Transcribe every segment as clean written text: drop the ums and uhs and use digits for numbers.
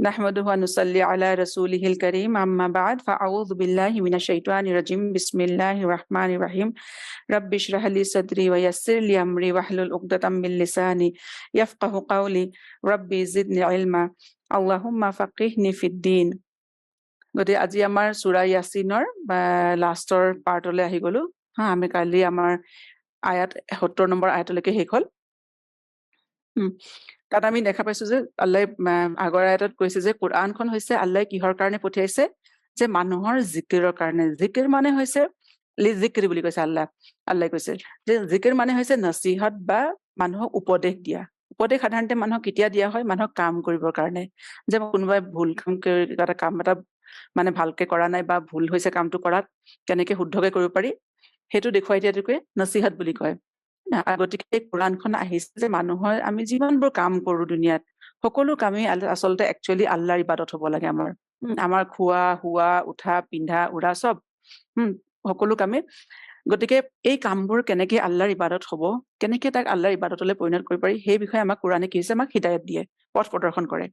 নাহমাদুহু ওয়া নুসাল্লি আলা রাসূলিহিল কারীম আম্মা বা'দ ফাআউযু বিল্লাহি মিনাশ শাইতানির রাজীম বিসমিল্লাহির রাহমানির রাহিম রাব্বি ইশরাহ লি সাদরি ওয়া ইয়াসসির লি আমরি ওয়াহলুল উকদাতাম মিন লিসানি ইয়াফকাহু কাওলি রাব্বি জিদনি ইলমা আল্লাহুম্মা ফাক্কিহনি ফিদ্দীন। গতিকে আজি আমাৰ সূৰা ইয়াছিনৰ লাষ্টৰ পাৰ্টলৈ আহি গলো। আমি কালি আমাৰ আয়াত 70 নম্বৰ আয়াতলৈকে শেষ হ'ল। তাত আমি দেখা পাইছো যে আল্লাহ আগৰ আয়াতত কৈছে যে কোৰআনখন হৈছে আল্লাহ কিহৰ কাৰণে পঠিয়াইছে, যে মানুহৰ জিকিৰৰ কাৰণে। জিকিৰ মানে হৈছে জিকিৰ বুলি কৈছে আল্লাহ কৈছে যে জিকিৰ মানে হৈছে নচিহত বা মানুহক উপদেশ দিয়া। উপদেশ সাধাৰণতে মানুহক কেতিয়া দিয়া হয়? মানুহক কাম কৰিবৰ কাৰণে, যে কোনোবাই ভুল কাম এটা মানে ভালকে কৰা নাই বা ভুল হৈছে কামটো কৰাত, কেনেকে শুদ্ধকে কৰিব পাৰি সেইটো দেখুৱাই দিয়াটোকে নচিহত বুলি কয়। গতিকে কোৰআনখন আহিছে যে মানুহৰ আমি যিমানবোৰ কাম কৰো দুনিয়াত, সকলো কামেই আচলতে একচুৱেলি আল্লাহৰ ইবাদত হ'ব লাগে। আমাৰ খোৱা শোৱা উঠা পিন্ধা উৰা চব সকলো কামেই। গতিকে এই কামবোৰ কেনেকে আল্লাহৰ ইবাদত হ'ব, কেনেকে তাক আল্লাহৰ ইবাদতলৈ পৰিণত কৰিব পাৰি, সেই বিষয়ে আমাক কোৰআনে কি হৈছে, আমাক হিদায়ত দিয়ে, পথ প্ৰদৰ্শন কৰে।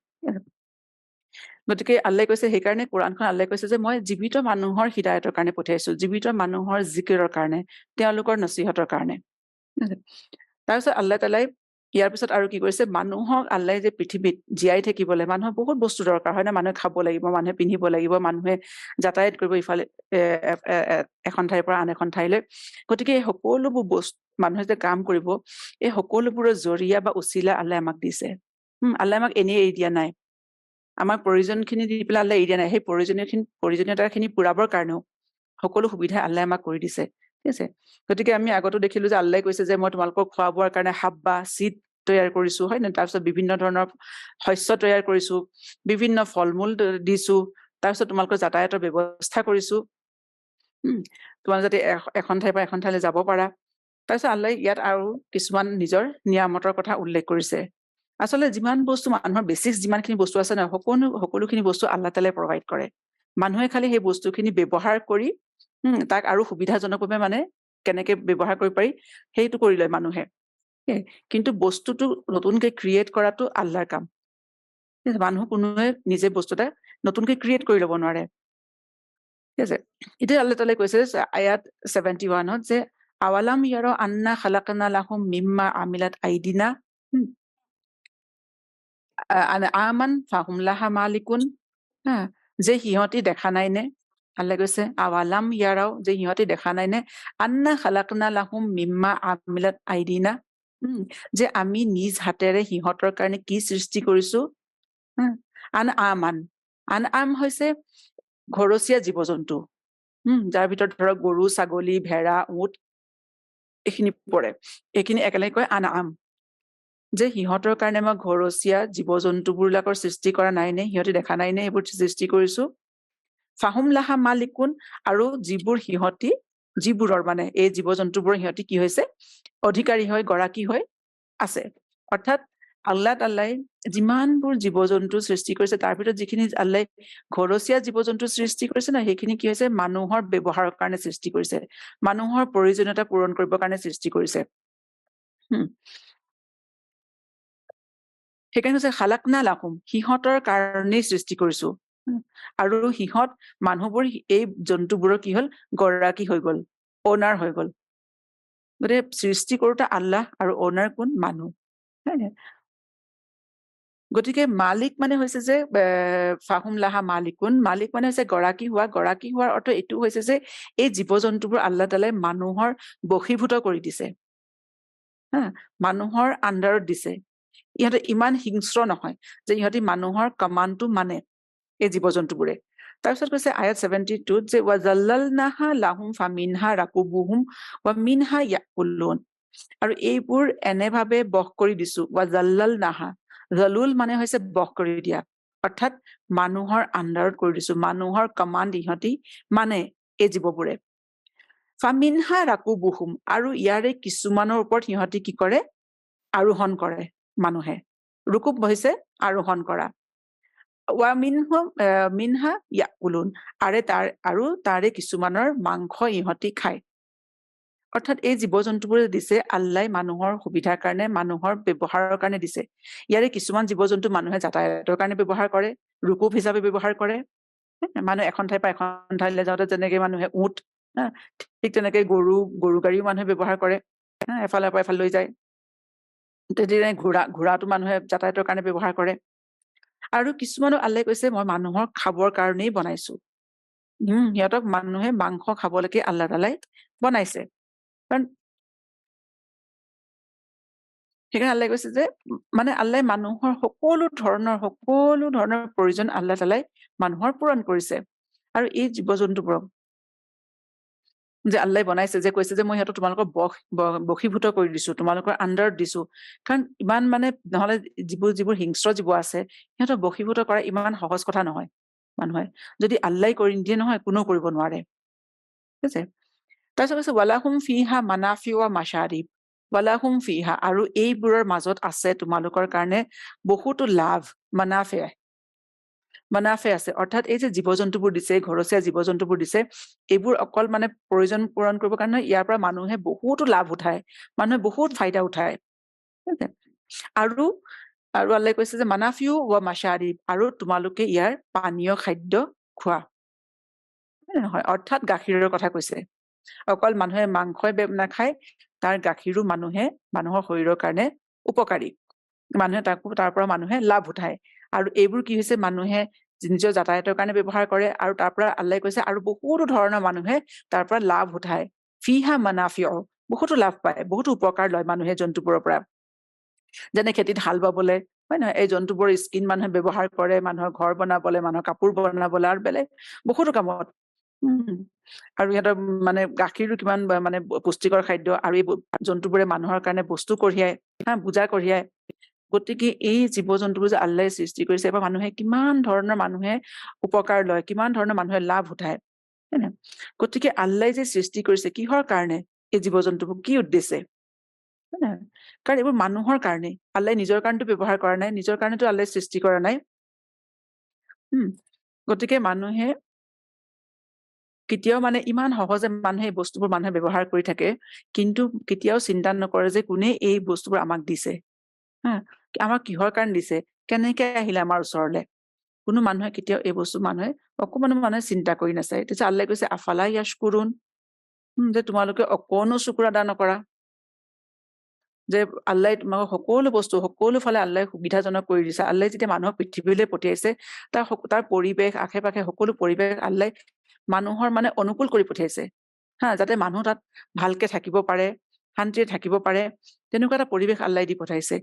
গতিকে আল্লাহ কৈছে, সেইকাৰণে কোৰআনখন আল্লাহ কৈছে যে মই জীৱিত মানুহৰ হিদায়তৰ কাৰণে পঠিয়াইছো, জীৱিত মানুহৰ জিকিৰৰ কাৰণে, তেওঁলোকৰ নচিহতৰ কাৰণে। তাৰপিছত আল্লাহ তালাই ইয়াৰ পিছত আৰু কি কৰিছে, মানুহক আল্লাহ যে পৃথিৱীত জীয়াই থাকিবলৈ মানুহৰ বহুত বস্তু দৰকাৰ হয় না। মানুহে খাব লাগিব, মানুহে পিন্ধিব লাগিব, মানুহে যাতায়াত কৰিব ইফালে এখন ঠাইৰ পৰা আন এখন ঠাইলৈ। গতিকে এই সকলোবোৰ বস্তু মানুহে যে কাম কৰিব, এই সকলোবোৰৰ জৰিয়া বা উচিলা আল্লাহ আমাক দিছে। আল্লাহ আমাক এনেই এৰি দিয়া নাই, আমাৰ প্ৰয়োজনখিনি দি পেলাই আল্লাহ এৰি দিয়া নাই। সেই প্ৰয়োজনীয়তাখিনি পূৰাবৰ কাৰণেও সকলো সুবিধা আল্লাহ আমাক কৰি দিছে। ঠিক আছে। গতিকে আমি আগতো দেখিলো যে আল্লাহ কৈছে যে মই তোমালোকৰ খোৱা বোৱাৰ কাৰণে হাব্বা চিড তৈয়াৰ কৰিছো, হয় নে? তাৰপিছত বিভিন্ন ধৰণৰ শস্য তৈয়াৰ কৰিছো, বিভিন্ন ফল মূল দিছো, তাৰপিছত তোমালোকৰ যাতায়াতৰ ব্যৱস্থা কৰিছো, তোমালোকে যাতে এখন ঠাইৰ পৰা এখন ঠাইলৈ যাব পাৰা। তাৰপিছত আল্লাহ ইয়াত আৰু কিছুমান নিজৰ নিয়ামতৰ কথা উল্লেখ কৰিছে। আচলতে যিমান বস্তু মানুহৰ বেছিক যিমানখিনি বস্তু আছে নহয়, সকলোখিনি বস্তু আল্লাহ তালাই প্ৰভাইড কৰে। মানুহে খালি সেই বস্তুখিনি ব্যৱহাৰ কৰি তাক আৰু সুবিধাজনকভাৱে মানে কেনেকে ব্যৱহাৰ কৰিব পাৰি সেইটো কৰি লয় মানুহে। কিন্তু বস্তুটো নতুনকে ক্ৰিয়েট কৰাটো আল্লাহৰ কাম। মানুহ কোনোৱে নিজে বস্তু এটা নতুনকে ক্ৰিয়েট কৰি ল'ব নোৱাৰে। ঠিক আছে। এতিয়া আল্লাহ তালাই কৈছে আয়াত 71ত যে আৱালাম ইয়াৰ আন্না খালাকনা লাহুম মিম্মা আমিলাত আইদিনা আমান ফাহুম লাহা মালিকুন, যে সিহঁতি দেখা নাই নে, আল্লাহ কৈছে আৱালাম ইয়াৰাও, যে সিহঁতি দেখা নাই নে আন্না খালাকনা লাহুম মিম্মা আমিলাত আইদিনা, যে আমি নিজ হাতেৰে সিহঁতৰ কাৰণে কি সৃষ্টি কৰিছো। আন আম হৈছে ঘৰচীয়া জীৱ জন্তু, যাৰ ভিতৰত ধৰক গৰু ছাগলী ভেড়া উট এইখিনি পৰে। এইখিনি একেলগে কয় আন আম, যে সিহঁতৰ কাৰণে মই ঘৰচীয়া জীৱ জন্তুবিলাকৰ সৃষ্টি কৰা নাই নে, সিহঁতি দেখা নাই নে এইবোৰ সৃষ্টি কৰিছো। ফাহুম লাহা মালিকুন, আৰু যিবোৰৰ মানে এই জীৱ জন্তুবোৰৰ সিহঁতি কি হৈছে, অধিকাৰী হয়, গৰাকী হৈ আছে। অৰ্থাৎ আল্লাহ তাল্লাই যিমানবোৰ জীৱ জন্তু সৃষ্টি কৰিছে, তাৰ ভিতৰত যিখিনি আল্লাহ ঘৰচীয়া জীৱ জন্তু সৃষ্টি কৰিছে ন, সেইখিনি কি হৈছে মানুহৰ ব্যৱহাৰৰ কাৰণে সৃষ্টি কৰিছে, মানুহৰ প্ৰয়োজনীয়তা পূৰণ কৰিবৰ কাৰণে সৃষ্টি কৰিছে। সেইকাৰণে হৈছে খালাকনা লাকুম, সিহঁতৰ কাৰণেই সৃষ্টি কৰিছো। আৰু মানুহবোৰ এই জন্তুবোৰৰ কি হল, গৰাকী হৈ গল, অনাৰ হৈ গল। গতিকে সৃষ্টি কৰোঁতে আল্লাহ আৰু অনাৰ কোন? মানুহ। গতিকে মালিক মানে হৈছে যে ফাহুম লাহা মালিকুন, মালিক মানে হৈছে গৰাকী হোৱা। গৰাকী হোৱাৰ অৰ্থ এইটো হৈছে যে এই জীৱ জন্তুবোৰ আল্লাহ তালাই মানুহৰ বশীভূত কৰি দিছে, মানুহৰ আণ্ডাৰত দিছে। ইহঁতে ইমান হিংস্ৰ নহয় যে ইহঁতি মানুহৰ কমাণ্ডটো মানে, এই জীৱ জন্তুবোৰে। তাৰপিছত কৈছে আয়াত 72 যে ৱাজাল্লালনাহা লাহুম ফামিনহা ৰাকুবুহুম ওয়া মিনহা ইয়াকুলুন, আৰু এইবোৰ এনেভাৱে বশ কৰি দিছো। ৱাজাল্লালনাহা, জালুল মানে হৈছে বশ কৰি দিয়া, অৰ্থাৎ মানুহৰ আণ্ডাৰত কৰি দিছো, মানুহৰ কমাণ্ড ইহঁতি মানে এই জীৱবোৰে। ফামিনহা ৰাকুবুহুম, আৰু ইয়াৰে কিছুমানৰ ওপৰত সিহঁতি কি কৰে, আৰোহণ কৰে। মানুহে ৰুকুব হৈছে আৰোহণ কৰা। ওয়া মিনহা ইয়াকুলুন, আৰু তাৰে কিছুমানৰ মাংস ইহঁতি খায়। অৰ্থাৎ এই জীৱ জন্তুবোৰে দিছে আল্লাই মানুহৰ সুবিধাৰ কাৰণে, মানুহৰ ব্যৱহাৰৰ কাৰণে দিছে। ইয়াৰে কিছুমান জীৱ জন্তু মানুহে যাতায়াতৰ কাৰণে ব্যৱহাৰ কৰে, ৰূপক হিচাপে ব্যৱহাৰ কৰে। মানুহে এখন ঠাইৰ পৰা এখন ঠাইলৈ যাওঁতে যেনেকে মানুহে উট, ঠিক তেনেকে গৰু গাড়ীও মানুহে ব্যৱহাৰ কৰে, এফালৰ পৰা এফালে লৈ যায়। তেতিয়া ঘোঁৰাটো মানুহে যাতায়াতৰ কাৰণে ব্যৱহাৰ কৰে। আৰু কিছুমানক আল্লাই কৈছে মই মানুহৰ খাবৰ কাৰণেই বনাইছো। সিহঁতক মানুহে মাংস খাবলৈকে আল্লাহ তালাই বনাইছে। কাৰণ সেইকাৰণে আল্লাই কৈছে যে মানে আল্লাই মানুহৰ সকলো ধৰণৰ প্ৰয়োজন আল্লাহ তালাই মানুহৰ পূৰণ কৰিছে। আৰু এই জীৱ জন্তুবোৰক যে আল্লাই বনাইছে, যে কৈছে যে মই সিহঁতক তোমালোকৰ বশীভূত কৰি দিছো, তোমালোকৰ আণ্ডাৰত দিছো। কাৰণ ইমান মানে নহলে যিবোৰ হিংস্ৰ জীৱ আছে সিহঁতক বশীভূত কৰা ইমান সহজ কথা নহয়। মানুহে যদি আল্লাই কৰি নিদিয়ে নহয়, কোনেও কৰিব নোৱাৰে। ঠিক আছে। তাৰপিছত কৈছে ৱালাহুম ফিহা মানাফিউ ৱা মাশাৰিব, ৱালাহুম ফিহা, আৰু এইবোৰৰ মাজত আছে তোমালোকৰ কাৰণে বহুতো লাভ, মানাফে আছে। অৰ্থাৎ এই যে জীৱ জন্তুবোৰ দিছে, ঘৰচীয়া জীৱ জন্তুবোৰ দিছে, এইবোৰ অকল মানে প্ৰয়োজন পূৰণ কৰিবৰ কাৰণে ইয়াৰ পৰা মানুহে বহুতো লাভ উঠায়, মানুহে বহুত ফাইদা উঠায়। আৰু আল্লাই কৈছে যে মানাফিউ ৱা মাশাৰিব, আৰু তোমালোকে ইয়াৰ পানীয় খাদ্য খোৱা। নহয়, অৰ্থাৎ গাখীৰৰ কথা কৈছে। অকল মানুহে মাংসই নাখায়, তাৰ গাখীৰো মানুহৰ শৰীৰৰ কাৰণে উপকাৰী। মানুহে তাৰ পৰা মানুহে লাভ উঠায়। আৰু এইবোৰ কি হৈছে, মানুহে নিজৰ যাতায়াতৰ কাৰণে ব্যৱহাৰ কৰে, আৰু তাৰ পৰা আল্লাই কৈছে আৰু বহুতো ধৰণৰ মানুহে তাৰ পৰা লাভ উঠায়। ফিহা মানাফিউ, বহুতো লাভ পায়, বহুতো উপকাৰ লয় মানুহে জন্তুবোৰৰ পৰা। যেনে খেতিত হাল বাবলে, হয় নহয়, এই জন্তুবোৰৰ স্কিন মানুহে ব্যৱহাৰ কৰে, মানুহৰ ঘৰ বনাবলে, মানুহৰ কাপোৰ বনাবলে, আৰু বেলেগ বহুতো কামত। আৰু সিহঁতৰ মানে গাখীৰো কিমান মানে পুষ্টিকৰ খাদ্য, আৰু এই জন্তুবোৰে মানুহৰ কাৰণে বস্তু কঢ়িয়ায়, বোজা কঢ়িয়ায়। গতিকে এই জীৱ জন্তুবোৰ যে আল্লাই সৃষ্টি কৰিছে, এবাৰ মানুহে কিমান ধৰণৰ মানুহে উপকাৰ লয়, কিমান ধৰণৰ মানুহে লাভ উঠায়, হয় নে? গতিকে আল্লাই যে সৃষ্টি কৰিছে কিহৰ কাৰণে, এই জীৱ জন্তুবোৰ কি উদ্দেশ্যে, হয় নে? কাৰণ এইবোৰ মানুহৰ কাৰণে। আল্লাই নিজৰ কাৰণেতো ব্যৱহাৰ কৰা নাই, নিজৰ কাৰণেতো আল্লাই সৃষ্টি কৰা নাই। গতিকে মানুহে কেতিয়াও মানে ইমান সহজে মানুহে এই বস্তুবোৰ মানুহে ব্যৱহাৰ কৰি থাকে, কিন্তু কেতিয়াও চিন্তা নকৰে যে কোনে এই বস্তুবোৰ আমাক দিছে, আমাক কিহৰ কাৰণে দিছে, কেনেকে আহিলে আমাৰ ওচৰলে। কোনো মানুহে কেতিয়াও এই বস্তু অকমানো মানুহে চিন্তা কৰি নাচায়। তেতিয়া আল্লাই কৈছে আফালা ইয়াশকুৰুন, যে তোমালোকে অকণো চকুৰ আদা নকৰা, যে আল্লাই তোমাক সকলো বস্তু সকলো ফালে আল্লাই সুবিধাজনক কৰি দিছে। আল্লাই যেতিয়া মানুহক পৃথিৱীলৈ পঠিয়াইছে, তাৰ পৰিৱেশ, আশে পাশে সকলো পৰিৱেশ আল্লাই মানুহৰ মানে অনুকূল কৰি পঠিয়াইছে, যাতে মানুহ তাত ভালকে থাকিব পাৰে, শান্তিৰে থাকিব পাৰে, তেনেকুৱা এটা পৰিৱেশ আল্লাই দি পঠাইছে।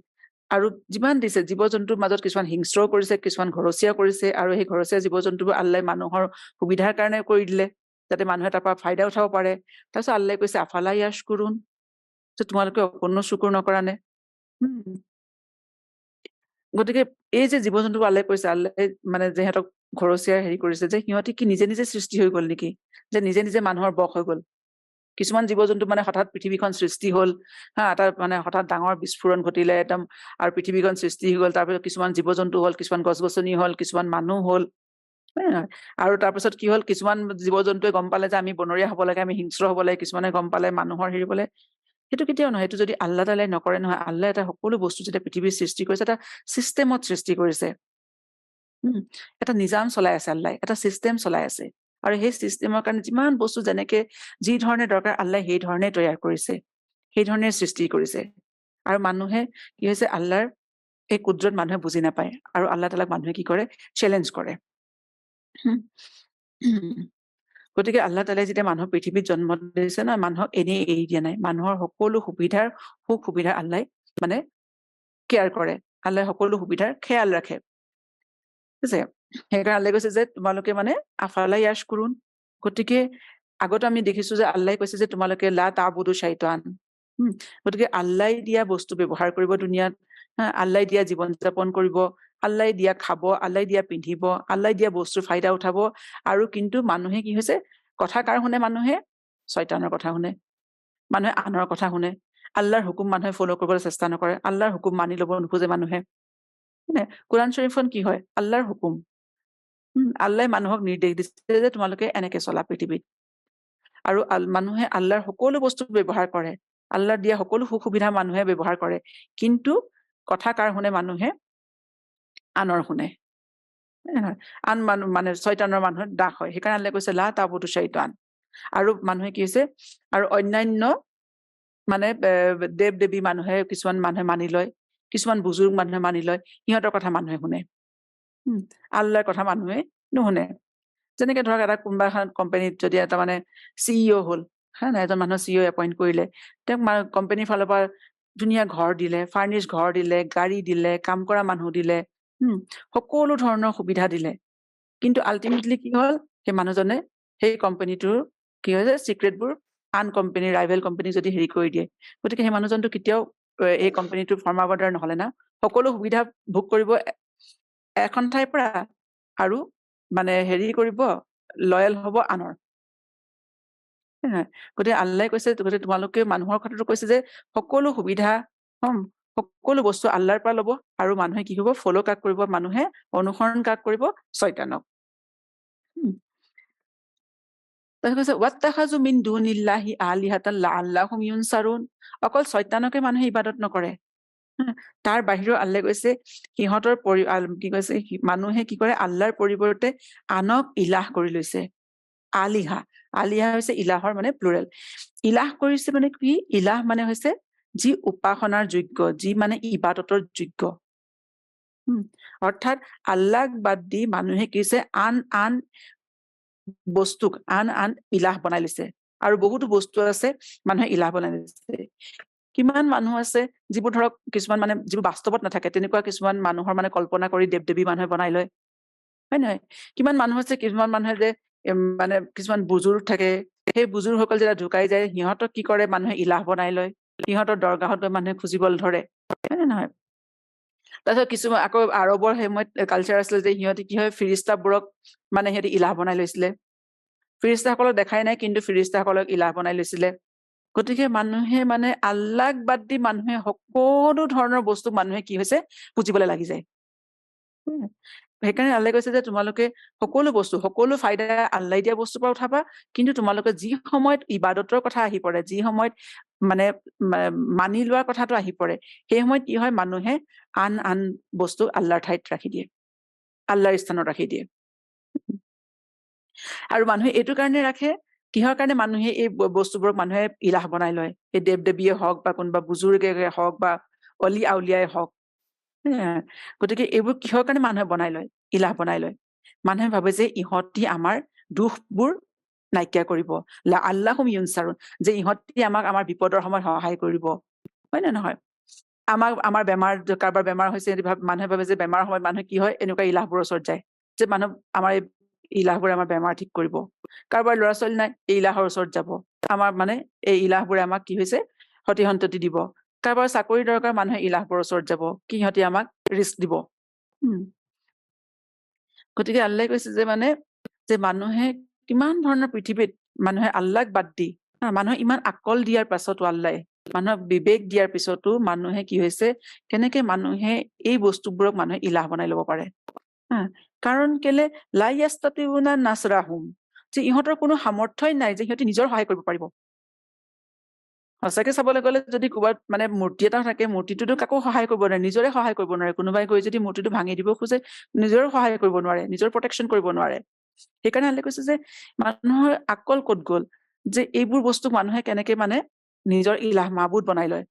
আৰু যিমান দিছে, জীৱ জন্তুৰ মাজত কিছুমান হিংস্ৰও কৰিছে, কিছুমান ঘৰচীয়া কৰিছে, আৰু সেই ঘৰচীয়া জীৱ জন্তুবোৰ আল্লাই মানুহৰ সুবিধাৰ কাৰণে কৰি দিলে, যাতে মানুহে তাৰ পৰা ফাইদা উঠাব পাৰে। তাৰপিছত আল্লাই কৈছে আফালা ইয়াশকুৰুন, যে তোমালোকে অকণো শুকুৰ নকৰা নে? গতিকে এই যে জীৱ জন্তুবোৰ আল্লাই কৈছে, আল্লাই মানে যে সিহঁতক ঘৰচীয়া হেৰি কৰিছে, যে সিহঁতি কি নিজে নিজে সৃষ্টি হৈ গল নেকি, যে নিজে নিজে মানুহৰ বশ হৈ গল? কিছুমান জীৱ জন্তু মানে হঠাৎ পৃথিৱীখন সৃষ্টি হল, এটা মানে হঠাৎ ডাঙৰ বিস্ফোৰণ ঘটিলে একদম, আৰু পৃথিৱীখন সৃষ্টি হৈ গল। তাৰপিছত কিছুমান জীৱ জন্তু হল, কিছুমান গছ গছনি হল, কিছুমান মানুহ হল, আৰু তাৰপিছত কি হল, কিছুমান জীৱ জন্তুৱে গম পালে যে আমি বনৰীয়া হব লাগে, আমি হিংস্ৰ হব লাগে, কিছুমানে গম পালে মানুহৰ হেৰি হবলে। সেইটো কেতিয়াও নহয়, সেইটো যদি আল্লাহ তাআলাই নকৰে নহয়। আল্লাহ এটা সকলো বস্তু যেতিয়া পৃথিৱীৰ সৃষ্টি কৰিছে, এটা চিষ্টেমত সৃষ্টি কৰিছে, এটা নিজাম চলাই আছে, আল্লাহ এটা চিষ্টেম চলাই আছে। আৰু সেই চিষ্টেমৰ কাৰণে যিমান বস্তু যেনেকে যি ধৰণে দৰকাৰ, আল্লাহ সেই ধৰণে তৈয়াৰ কৰিছে, সেই ধৰণে সৃষ্টি কৰিছে। আৰু মানুহে কি হৈছে, আল্লাহৰ এই কুদৰত মানুহে বুজি নাপায়, আৰু আল্লাহ তাআলাক মানুহে কি কৰে, চেলেঞ্জ কৰে। গতিকে আল্লাহ তাআলাই যেতিয়া মানুহক পৃথিৱীত জন্ম দিছে ন, মানুহক এনেই এৰি দিয়া নাই। মানুহৰ সকলো সুখ সুবিধা আল্লাহ মানে কেয়াৰ কৰে, আল্লাহ সকলো সুবিধাৰ খেয়াল ৰাখে। ঠিক আছে। সেইকাৰণে আল্লাহ কৈছে যে তোমালোকে মানে আফালা ইয়াশকুৰুন। গতিকে আগতে আমি দেখিছো যে আল্লাহ কৈছে যে তোমালোকে লা তাবুদু শাইতান। গতিকে আল্লাহ দিয়া বস্তু ব্যৱহাৰ কৰিব দুনিয়াত, আল্লাহ দিয়া জীৱন যাপন কৰিব, আল্লাহ দিয়া খাব, আল্লাহ দিয়া পিন্ধিব, আল্লাহ দিয়া বস্তুৰ ফাইদা উঠাব। আৰু কিন্তু মানুহে কি হৈছে, কথা কাৰ শুনে, মানুহে শয়তানৰ কথা শুনে, মানুহে আনৰ কথা শুনে। আল্লাহৰ হুকুম মানুহে ফল' কৰিবলৈ চেষ্টা নকৰে, আল্লাহৰ হুকুম মানি ল'ব নোখোজে মানুহে। কোৰআন শৰীফখন কি হয়, আল্লাহৰ হুকুম। আল্লাহ মানুহক নিৰ্দেশ দিছে যে তোমালোকে এনেকে চলা পৃথিৱীত। আৰু মানুহে আল্লাহৰ সকলো বস্তু ব্যৱহাৰ কৰে, আল্লাহ দিয়া সকলো সুখ সুবিধা মানুহে ব্যৱহাৰ কৰে, কিন্তু কথা কাৰ শুনে? মানুহে আনৰ শুনে। আন মানুহ মানে শয়তানৰ মানুহৰ দাস হয়। সেইকাৰণে আল্লাহে কৈছে লা তাবুদু শয়তান। আৰু মানুহে কি হৈছে, আৰু অন্যান্য মানে দেৱ দেৱী মানুহে কিছুমান মানুহে মানি লয়, কিছুমান বুজুৰ্গ মানুহে মানি লয়, সিহঁতৰ কথা মানুহে শুনে। আল্লাহৰ কথা মানুহে নুশুনে। যেনেকে ধৰক এটা কোনোবা এখন কোম্পানীত যদি এটা মানে CEO হ'ল, হা নাই, এজন মানুহৰ CEO এপইণ্ট কৰিলে, তেওঁক কোম্পানীৰ ফালৰ পৰা ধুনীয়া ঘৰ দিলে, ফাৰ্নিছ ঘৰ দিলে, গাড়ী দিলে, কাম কৰা মানুহ দিলে, সকলো ধৰণৰ সুবিধা দিলে, কিন্তু আল্টিমেটলি কি হ'ল, সেই মানুহজনে সেই কোম্পানীটোৰ কি হৈছে চিক্ৰেটবোৰ আন কোম্পানী, ৰাইভেল কোম্পানী যদি হেৰি কৰি দিয়ে, গতিকে সেই মানুহজনটো কেতিয়াও এই কোম্পানীটোৰ ফৰ্মাবৰ্ডাৰ নহলে না, সকলো সুবিধা ভোগ কৰিব এখন ঠাইৰ পৰা, আৰু মানে হেৰি কৰিব, লয়েল হ'ব আনৰ। গতিকে আল্লাহে কৈছে, গতিকে তোমালোকে মানুহৰ কথাটো কৈছে যে সকলো সুবিধা সকলো বস্তু আল্লাহৰ পৰা ল'ব, আৰু মানুহে কি কৰিব, ফল' কাক কৰিব, মানুহে অনুসৰণ কাক কৰিব, শয়তানক। তাৰপিছত কৈছে ৱাত্তাখাযু মিন দুনিল্লাহি আলিহাতান লাআল্লাহুম ইউনছাৰুন। অকল শয়তানকে মানুহে ইবাদত নকৰে, তাৰ বাহিৰেও আল্লাহে কৈছে সিহঁতৰ কি কৈছে, মানুহে কি কৰে, আল্লাহৰ পৰিৱৰ্তে আনক ইলাহ কৰি লৈছে। আলিহা, আলিহা হৈছে ইলাহৰ মানে প্লুৰেল। ইলাহ কৰিছে মানে কি? ইলাহ মানে হৈছে যি উপাসনাৰ যোগ্য, যি মানে ইবাদতৰ যোগ্য। অৰ্থাৎ আল্লাহক বাদ দি মানুহে কি হৈছে, আন আন বস্তুক আন আন ইলাহ বনাই লৈছে। আৰু বহুতো বস্তু আছে মানুহে ইলাহ বনাই লৈছে। কিমান মানুহ আছে যিবোৰ ধৰক কিছুমান মানে যিবোৰ বাস্তৱত নাথাকে, তেনেকুৱা কিছুমান মানুহৰ মানে কল্পনা কৰি দেৱ দেৱী মানুহে বনাই লয়, হয় নহয়? কিমান মানুহ আছে, কিছুমান মানুহে যে মানে কিছুমান বুজুৰ্গ থাকে, সেই বুজুৰ্গসকল যেতিয়া ঢুকাই যায়, সিহঁতক কি কৰে, মানুহে ইলাহ বনাই লয়, সিহঁতৰ দৰগাহত গৈ মানুহে খুজিবলৈ ধৰে, হয় নে নহয়? তাৰপিছত কিছুমান আকৌ আৰবৰ সময়ত কালচাৰ আছিলে যে সিহঁতে কি হয়, ফিৰিষ্টাবোৰক মানে সিহঁতে ইলাহ বনাই লৈছিলে। ফিৰিষ্টাসকলক দেখাই নাই, কিন্তু ফিৰিষ্টাসকলক ইলাহ বনাই লৈছিলে। গতিকে মানুহে মানে আল্লাহক বাদ দি মানুহে সকলো ধৰণৰ বস্তু মানুহে কি হৈছে, পুজিবলৈ লাগি যায়। সেইকাৰণে আল্লাহে কৈছে যে তোমালোকে সকলো বস্তু, সকলো ফাইদা আল্লাহ দিয়া বস্তুৰ পৰা উঠাবা, কিন্তু তোমালোকে যি সময়ত ইবাদতৰ কথা আহি পৰে, যি সময়ত মানে মানি লোৱাৰ কথাটো আহি পৰে, সেই সময়ত কি হয়, মানুহে আন আন বস্তু আল্লাহৰ ঠাইত ৰাখি দিয়ে, আল্লাহৰ স্থানত ৰাখি দিয়ে। আৰু মানুহে এইটো কাৰণে ৰাখে, কিহৰ কাৰণে মানুহে এই বস্তুবোৰক মানুহে ইলাহ বনাই লয়, এই দেৱ দেৱীয়ে হওক বা কোনোবা বুজুৰ্গে হওক বা অলি আউলিয়াই হওক। গতিকে এইবোৰ কিহৰ কাৰণে মানুহে বনাই লয়, ইলাহ বনাই লয়? মানুহে ভাবে যে ইহঁতি আমাৰ দুখবোৰ নাইকিয়া কৰিব, লাআল্লাহুম ইউনছাৰুন, যে ইহঁতি আমাক আমাৰ বিপদৰ সময়ত সহায় কৰিব, হয় নে নহয়? আমাৰ বেমাৰ, কাৰোবাৰ বেমাৰ হৈছে, মানুহে ভাবে যে বেমাৰৰ সময়ত মানুহে কি হয়, এনেকুৱা ইলাহবোৰৰ ওচৰত যায়, যে মানুহ আমাৰ এই ইলাহবোৰে আমাৰ বেমাৰ ঠিক কৰিব। কাৰোবাৰ ল'ৰা ছোৱালী নাই, এই ইলাহৰ ওচৰত যাব, আমাৰ মানে এই ইলাহবোৰে আমাক কি হৈছে, সতি সন্ততি দিব। কাৰোবাৰ চাকৰি দৰকাৰ, মানুহে ইলাহবোৰৰ ওচৰত যাব, কি সিহঁতি আমাক ৰিস্ক দিব। গতিকে আল্লাহে কৈছে যে মানে যে মানুহে কিমান ধৰণৰ পৃথিৱীত মানুহে আল্লাহক বাদ দি, মানুহে ইমান আকল দিয়াৰ পাছতো, আল্লাহে মানুহক বিবেক দিয়াৰ পিছতো মানুহে কি হৈছে, কেনেকে মানুহে এই বস্তুবোৰক মানুহে ইলাহ বনাই ল'ব পাৰে। কাৰণ কেলে লা ইয়াস্তাতিউনা নাছৰাহুম, যে ইহঁতৰ কোনো সামৰ্থ্যই নাই যে সিহঁতি নিজৰ সহায় কৰিব পাৰিব। সঁচাকে চাবলৈ গ'লে যদি ক'ৰবাত মানে মূৰ্তি এটা থাকে, মূৰ্তিটোতো কাকো সহায় কৰিব নোৱাৰে, নিজৰে সহায় কৰিব নোৱাৰে। কোনোবাই গৈ যদি মূৰ্তিটো ভাঙি দিব খোজে, নিজৰো সহায় কৰিব নোৱাৰে, নিজৰ প্ৰটেকশ্যন কৰিব নোৱাৰে। সেইকাৰণে আল্লাহে কৈছে যে মানুহৰ আকল ক'ত গ'ল, যে এইবোৰ বস্তুক মানুহে কেনেকে মানে নিজৰ ইলাহ মাবুদ বনাই লয়।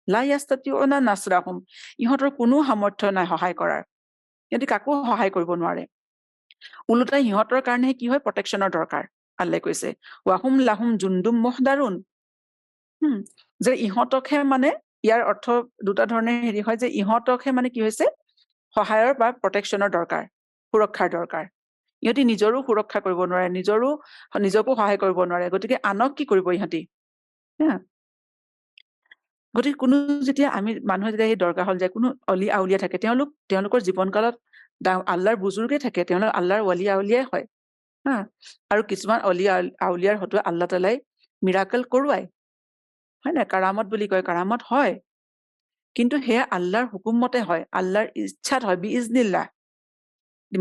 লা ইয়াস্তাতিউনা নাছৰাহুম, ইহঁতৰ কোনো সামৰ্থ্য নাই সহায় কৰাৰ, সিহঁতি কাকো সহায় কৰিব নোৱাৰে। ওলোটাই সিহঁতৰ কাৰণে কি হয়, প্ৰটেকশ্যনৰ দৰকাৰ। আল্লাহে কৈছে ৱাহুম লাহুম জুন্দুম মুহদাৰুন, যে ইহঁতকহে মানে, ইয়াৰ অৰ্থ দুটা ধৰণে হেৰি হয়, যে ইহঁতকহে মানে কি হৈছে, সহায়ৰ বা প্ৰটেকশ্যনৰ দৰকাৰ, সুৰক্ষাৰ দৰকাৰ। ইহঁতি নিজৰো সুৰক্ষা কৰিব নোৱাৰে, নিজকো সহায় কৰিব নোৱাৰে, গতিকে আনক কি কৰিব ইহঁতি? গতিকে কোনো যেতিয়া মানুহে যেতিয়া এই দৰগাহল যায়, কোনো অলি আউলিয়া থাকে, তেওঁলোকৰ জীৱনকালত আল্লাহৰ বুজুৰ্গে থাকে, তেওঁলোক আল্লাহৰ অলি আউলিয়াই হয়। আৰু কিছুমান অলি আউলিয়াৰ হয়তো আল্লাহ তাআলাই মিৰাকেল কৰোৱায়, হয় নাই? কাৰামত বুলি কয়, কাৰামত হয়, কিন্তু সেয়া আল্লাহৰ হুকুম মতে হয়, আল্লাহৰ ইচ্ছাত হয়, বিইজনিল্লাহ।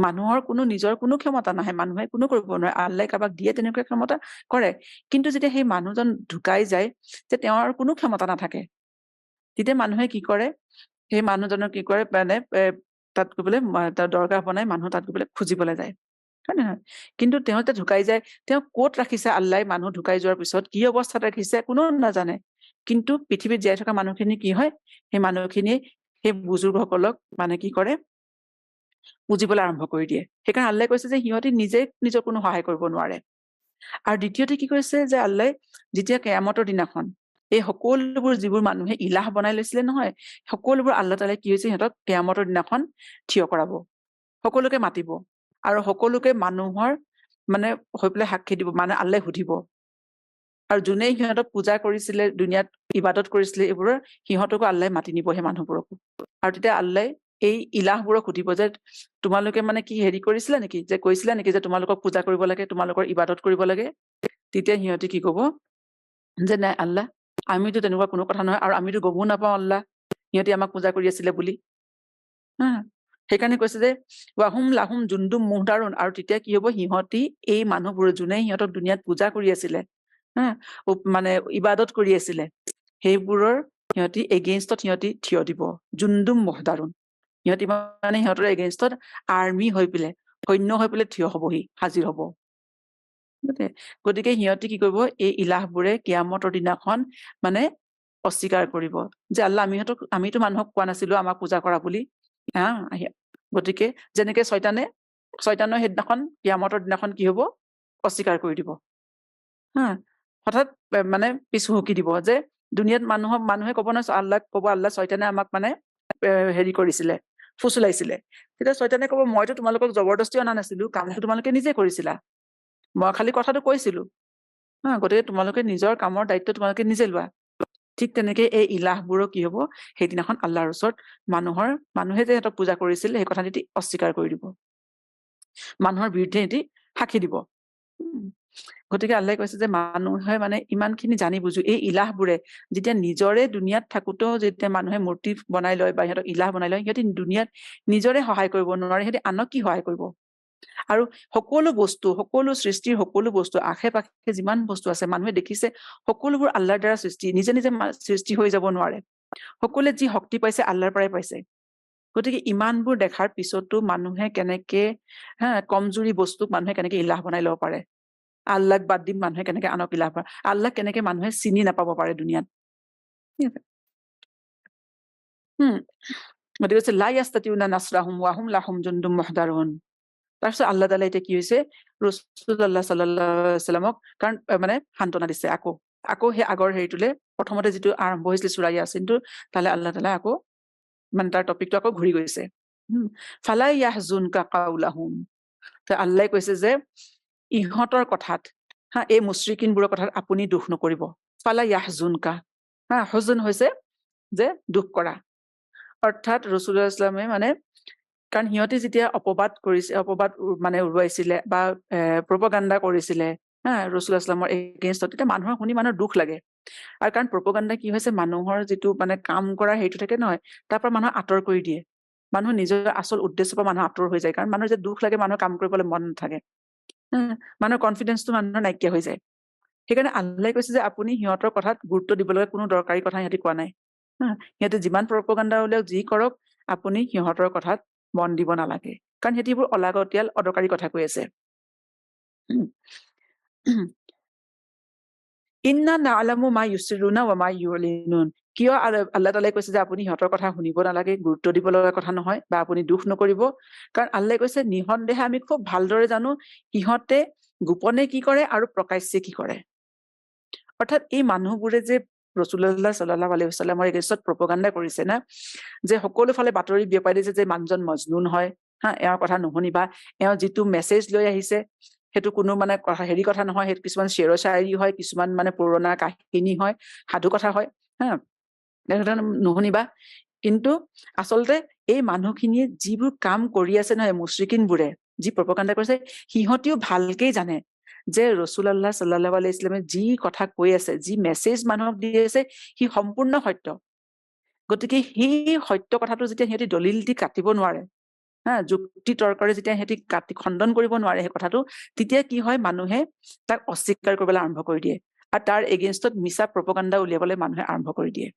মানুহৰ কোনো নিজৰ কোনো ক্ষমতা নাহে, মানুহে কোনো কৰিব নোৱাৰে, আল্লাই কাৰোবাক দিয়ে তেনেকুৱা ক্ষমতা কৰে, কিন্তু যেতিয়া সেই মানুহজন ঢুকাই যায় যে তেওঁৰ কোনো ক্ষমতা নাথাকে, তেতিয়া মানুহে কি কৰে, সেই মানুহজনৰ কি কৰে মানে তাত গৈ পেলাই তাৰ দৰগাহ বনাই মানুহ তাত গৈ পেলাই খুজিবলৈ যায়, হয় নে নহয়? কিন্তু তেওঁ এতিয়া ঢুকাই যায়, তেওঁ ক'ত ৰাখিছে আল্লাই মানুহ ঢুকাই যোৱাৰ পিছত, কি অৱস্থাত ৰাখিছে কোনো নাজানে, কিন্তু পৃথিৱীত জীয়াই থকা মানুহখিনি কি হয়, সেই মানুহখিনি সেই বুজুৰ্গসকলক মানে কি কৰে, পুজিবলৈ আৰম্ভ কৰি দিয়ে। সেইকাৰণে আল্লাই কৈছে যে সিহঁতি নিজে নিজৰ কোনো সহায় কৰিব নোৱাৰে। আৰু দ্বিতীয়তে কি কৈছে যে আল্লাই যেতিয়া কেয়ামতৰ দিনাখন এই সকলোবোৰ যিবোৰ মানুহে ইলাহ বনাই লৈছিলে নহয়, সকলোবোৰ আল্লাহ তাআলাই কি হৈছে সিহঁতক কেয়ামতৰ দিনাখন থিয় কৰাব, সকলোকে মাতিব আৰু সকলোকে মানুহৰ মানে হৈ পেলাই সাক্ষী দিব, মানে আল্লাই সুধিব, আৰু যোনে সিহঁতক পূজা কৰিছিলে দুনিয়াত ইবাদত কৰিছিলে এইবোৰৰ, সিহঁতকো আল্লাই মাতি নিব সেই মানুহবোৰকো। আৰু তেতিয়া আল্লাই এই ইলাহবোৰক সুধিব যে তোমালোকে মানে কি হেৰি কৰিছিলা নেকি, যে কৈছিলা নেকি যে তোমালোকক পূজা কৰিব লাগে, তোমালোকৰ ইবাদত কৰিব লাগে? তেতিয়া সিহঁতে কি কব যে নাই আল্লাহ, আমিতো তেনেকুৱা কোনো কথা নহয়, আৰু আমিতো গমো নাপাওঁ আল্লাহ সিহঁতি আমাক পূজা কৰি আছিলে বুলি। সেইকাৰণে কৈছে যে ৱাহুম লাহুম জুন্দুম মুহদাৰুন, আৰু তেতিয়া কি হব, সিহঁতি এই মানুহবোৰ যোনে সিহঁতক দুনিয়াত পূজা কৰি আছিলে, মানে ইবাদত কৰি আছিলে, সেইবোৰৰ সিহঁতি এগেইনষ্টত সিহঁতি থিয় দিব, জুন্দুম মুহদাৰুন, সিহঁতি মানে সিহঁতৰ এগেইনষ্টত আৰ্মি হৈ পেলাই, সৈন্য হৈ পেলাই থিয় হবহি, হাজিৰ হব। গতিকে সিহঁতি কি কৰিব, এই ইলাহবোৰে কিয়ামতৰ দিনাখন মানে অস্বীকাৰ কৰিব যে আল্লাহ আমিতো মানুহক কোৱা নাছিলো আমাক পূজা কৰা বুলি। গতিকে যেনেকে ছয়তানৰ সেইদিনাখন কিয়ামতৰ দিনাখন কি হব, অস্বীকাৰ কৰি দিব, হঠাৎ মানে পিছ হুকি দিব, যে দুনিয়াত মানুহে কব নহয়, আল্লাহক কব, আল্লাহ ছয়তানে আমাক মানে হেৰি কৰিছিলে, ফুচুলাইছিলে, তেতিয়া ছয়তানে কব মইতো তোমালোকক জবৰদস্তি অনা নাছিলো, কামটো তোমালোকে নিজে কৰিছিলা, মই খালি কথাটো কৈছিলো, গতিকে তোমালোকে নিজৰ কামৰ দায়িত্ব তোমালোকে নিজে লোৱা। ঠিক তেনেকে এই ইলাহবোৰো কি হব, সেইদিনাখন আল্লাহৰ ওচৰত মানুহে যে সিহঁতক পূজা কৰিছিল সেই কথা সিহঁতি অস্বীকাৰ কৰি দিব, মানুহৰ বিৰুদ্ধে সিহঁতি সাক্ষী দিব। গতিকে আল্লাই কৈছে যে মানুহে মানে ইমানখিনি জানি বুজো এই ইলাহবোৰে যেতিয়া নিজৰে দুনিয়াত থাকোতেও যেতিয়া মানুহে মূৰ্তি বনাই লয় বা সিহঁতক ইলাহ বনাই লয়, সিহঁতি দুনিয়াত নিজৰে সহায় কৰিব নোৱাৰে, সিহঁতি আনক কি সহায় কৰিব? আৰু সকলো বস্তু, সকলো সৃষ্টিৰ সকলো বস্তু, আশে পাশে যিমান বস্তু আছে মানুহে দেখিছে সকলোবোৰ আল্লাহৰ দ্বাৰা সৃষ্টি, নিজে নিজে সৃষ্টি হৈ যাব নোৱাৰে, সকলোৱে যি শক্তি পাইছে আল্লাহৰ পৰাই পাইছে। গতিকে ইমানবোৰ দেখাৰ পিছতো মানুহে কেনেকে কমজুৰি বস্তুক মানুহে কেনেকে ইলাহ বনাই ল'ব পাৰে, আল্লাহক বাদ দি মানুহে কেনেকে আনক ইলাহ পাৰে, আল্লাহ কেনেকে মানুহে চিনি নাপাব পাৰে দুনিয়াত। গতিকে কৈছে লা ইয়াস্তাতিউনা নাছৰাহুম ওয়াহুম লাহুম জুন্দুম মুহদাৰুন। তাৰপিছত আল্লাহ তাআলা এতিয়া কি হৈছে, ৰাসূলুল্লাহ সাল্লাল্লাহু আলাইহি ওয়াসাল্লামক কাৰণ মানে সান্তনা দিছে, আকৌ সেই আগৰ হেৰিটোলে, প্ৰথমতে যিটো আৰম্ভ হৈছিলে সূৰা ইয়াছিনটো, তালে আল্লাহ তাআলা আকৌ মানে তাৰ টপিকটো আকৌ ঘূৰি গৈছে। ফালা ইয়াহজুনকা কাউলাহুম, আল্লাহ কৈছে যে ইহঁতৰ কথাত, এই মুশ্ৰিকিনবোৰৰ কথাত আপুনি দুখ নকৰিব। ফালা ইয়াহজুনকা, হুজুন হৈছে যে দুখ কৰা, অৰ্থাৎ ৰাসূলুল্লাহ ইছলামে মানে, কাৰণ সিহঁতে যেতিয়া অপবাদ মানে উৰুৱাইছিলে বা প্ৰপগাণ্ডা কৰিছিলে ৰাসূলুল্লাহ ইছলামৰ এগেইনষ্টত, তেতিয়া মানুহৰ শুনি মানুহৰ দুখ লাগে। আৰু কাৰণ প্ৰপগাণ্ডা কি হৈছে, মানুহৰ যিটো মানে কাম কৰা হেৰিটো থাকে নহয়, তাৰ পৰা মানুহ আঁতৰ কৰি দিয়ে, মানুহ নিজৰ আচল উদ্দেশ্যৰ পৰা মানুহ আঁতৰ হৈ যায়, কাৰণ মানুহৰ যে দুখ লাগে মানুহৰ কাম কৰিবলৈ মন নাথাকে, মানুহৰ কনফিডেন্সটো মানুহৰ নাইকিয়া হৈ যায়। সেইকাৰণে আল্লাহে কৈছে যে আপুনি সিহঁতৰ কথাত গুৰুত্ব দিবলৈ কোনো দৰকাৰী কথা সিহঁতি কোৱা নাই। সিহঁতে যিমান প্ৰপগাণ্ডা উলিয়াওক, যি কৰক, আপুনি সিহঁতৰ কথাত মন দিব নালাগে, কাৰণ সিহঁতি এইবোৰ অলাগতিয়াল অদৰকাৰী কথা কৈ আছে। ইন্না না'লামু মা ইউছিৰুনা ওয়া মা ইউলিনুন, কিয় আল্লাহ তাআলাই কৈছে যে আপুনি সিহঁতৰ কথা শুনিব নালাগে, গুৰুত্ব দিব লগা কথা নহয়, বা আপুনি দুখ নকৰিব, কাৰণ আল্লাহে কৈছে নিঃসন্দেহে আমি খুব ভালদৰে জানো সিহঁতে গোপনে কি কৰে আৰু প্ৰকাশ্যে কি কৰে। অৰ্থাৎ এই মানুহবোৰে যে ৰাসূলুল্লাহ সাল্লাল্লাহু আলাইহি ওয়াসাল্লামৰ এগেইনষ্টত প্ৰপগাণ্ডা কৰিছে না, যে সকলো ফালে বাতৰি বিয়পাই দিছে যে মানুহজন মজনুন হয়, এওঁৰ কথা নুশুনিবা, এওঁ যিটো মেছেজ লৈ আহিছে সেইটো কোনো মানে হেৰি কথা নহয়, সেইটো কিছুমান শ্বেৰ শ্বায়ৰী হয়, কিছুমান মানে পুৰণা কাহিনী হয়, সাধু কথা হয়, নুশুনিবা। কিন্তু আচলতে এই মানুহখিনিয়ে যিবোৰ কাম কৰি আছে নহয়, মুশ্ৰিকিনবোৰে যি প্ৰপগাণ্ডা কৰিছে, সিহঁতিও ভালকেই জানে যে ৰাসূলুল্লাহ সাল্লাল্লাহু আলাইহি ওয়াসাল্লামে যি কথা কৈ আছে, যি মেছেজ মানুহক দি আছে, সি সম্পূৰ্ণ সত্য। গতিকে সেই সত্য কথাটো যেতিয়া সিহঁতি দলিল দি কাটিব নোৱাৰে, যুক্তি তৰ্কৰে যেতিয়া সিহঁতি খণ্ডন কৰিব নোৱাৰে সেই কথাটো, তেতিয়া কি হয়, মানুহে তাক অস্বীকাৰ কৰিবলৈ আৰম্ভ কৰি দিয়ে আৰু তাৰ এগেইনষ্টত মিছা প্ৰপগাণ্ডা উলিয়াবলৈ মানুহে আৰম্ভ কৰি দিয়ে।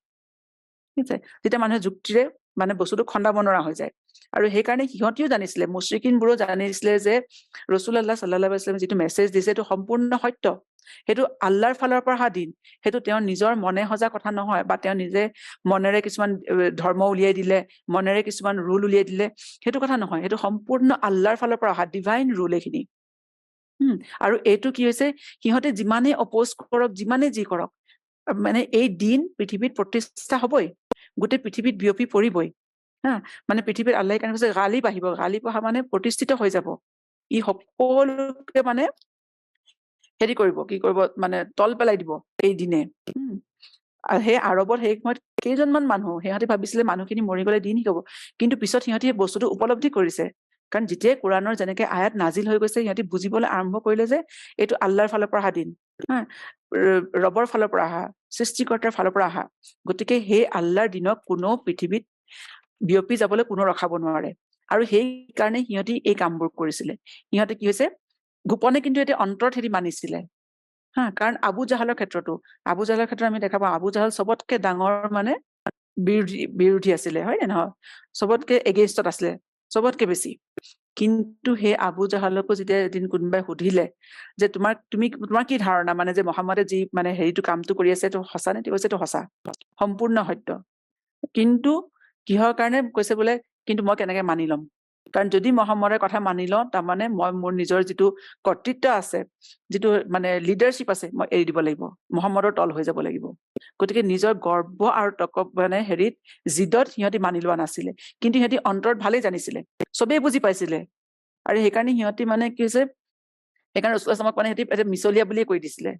ঠিক আছে, তেতিয়া মানুহে যুক্তিৰে মানে বস্তুটো খণ্ডাব নোৱাৰা হৈ যায়। আৰু সেইকাৰণে সিহঁতিও জানিছিলে, মুশ্ৰিকিনবোৰো জানিছিলে যে ৰাসূলুল্লাহ সাল্লাল্লাহু আলাইহি ওয়াসাল্লামে যিটো মেছেজ দিছে সেইটো সম্পূৰ্ণ সত্য, সেইটো আল্লাহৰ ফালৰ পৰা অহা দিন, সেইটো তেওঁৰ নিজৰ মনে সজা কথা নহয়, বা তেওঁ নিজে মনেৰে কিছুমান ধৰ্ম উলিয়াই দিলে, মনেৰে কিছুমান ৰুল উলিয়াই দিলে, সেইটো কথা নহয়, সেইটো সম্পূৰ্ণ আল্লাহৰ ফালৰ পৰা অহা ডিভাইন ৰুল এইখিনি। আৰু এইটো কি হৈছে, সিহঁতে যিমানেই অপ'জ কৰক, যিমানে যি কৰক, মানে এই দিন পৃথিৱীত প্ৰতিষ্ঠা হবই, গোটেই পৃথিৱীত বিয়পি পৰিবই। মানে পৃথিৱীত আল্লাহ কাৰণে কৈছে গালিব আহিব, গালিব অহা মানে প্ৰতিষ্ঠিত হৈ যাব, ই সকলোকে মানে হেৰি কৰিব, কি কৰিব, মানে তল পেলাই দিব এই দিনে। সেই আৰৱত সেই সময়ত কেইজনমান মানুহ, সিহঁতে ভাবিছিলে মানুহখিনি মৰি গলে দিন শিকাব, কিন্তু পিছত সিহঁতি এই বস্তুটো উপলব্ধি কৰিছে, কাৰণ যেতিয়াই কোৰাণৰ যেনেকে আয়াত নাজিল হৈ গৈছে, সিহঁতি বুজিবলৈ আৰম্ভ কৰিলে যে এইটো আল্লাহৰ ফালৰ পৰা অহা দিন, ৰবৰ ফালৰ পৰা অহা, সৃষ্টিকৰ্তাৰ ফালৰ পৰা অহা, গতিকে সেই আল্লাহৰ দিনক কোনো পৃথিৱীত বিয়পি যাবলৈ কোনো ৰখাব নোৱাৰে। আৰু সেই কাৰণে সিহঁতি এই কামবোৰ কৰিছিলে। সিহঁতে কি হৈছে, গোপনে কিন্তু এতিয়া অন্তৰত সিহঁতি মানিছিলে। কাৰণ আবু জাহালৰ ক্ষেত্ৰতো আমি দেখা পাওঁ, আবু জাহাল চবতকে ডাঙৰ মানে বিৰোধী আছিলে, হয় নে নহয়, চবতকে এগেইনষ্টত আছিলে, চবতকে বেছি। কিন্তু সেই আবু জাহালকো যেতিয়া এদিন কোনোবাই সুধিলে যে তোমাৰ কি ধাৰণা, মানে যে মহম্মদে যি মানে হেৰিটো কামটো কৰি আছে এইটো সঁচা নে, কৈছে এইটো সঁচা, সম্পূৰ্ণ সত্য, কিন্তু কিহৰ কাৰণে কৈছে বোলে, কিন্তু মই কেনেকে মানি ল'ম, কাৰণ যদি মহম্মদৰ কথা মানি লওঁ, তাৰমানে মই মোৰ নিজৰ যিটো কৰ্তৃত্ব আছে, যিটো মানে লিডাৰশ্বিপ আছে, মই এৰি দিব লাগিব, মহম্মদৰ তল হৈ যাব লাগিব। গতিকে নিজৰ গৰ্ব আৰু মানে হেৰিত জিদত সিহঁতি মানি লোৱা নাছিলে, কিন্তু সিহঁতি অন্তৰত ভালেই জানিছিলে, চবেই বুজি পাইছিলে। আৰু সেইকাৰণে সিহঁতি মানে কি হৈছে, সেইকাৰণে ৰাসূলুল্লাহ সাল্লাল্লাহু আলাইহি ওয়াসাল্লামক মানে সিহঁতি মিছলীয়া বুলিয়ে কৈ দিছিলে।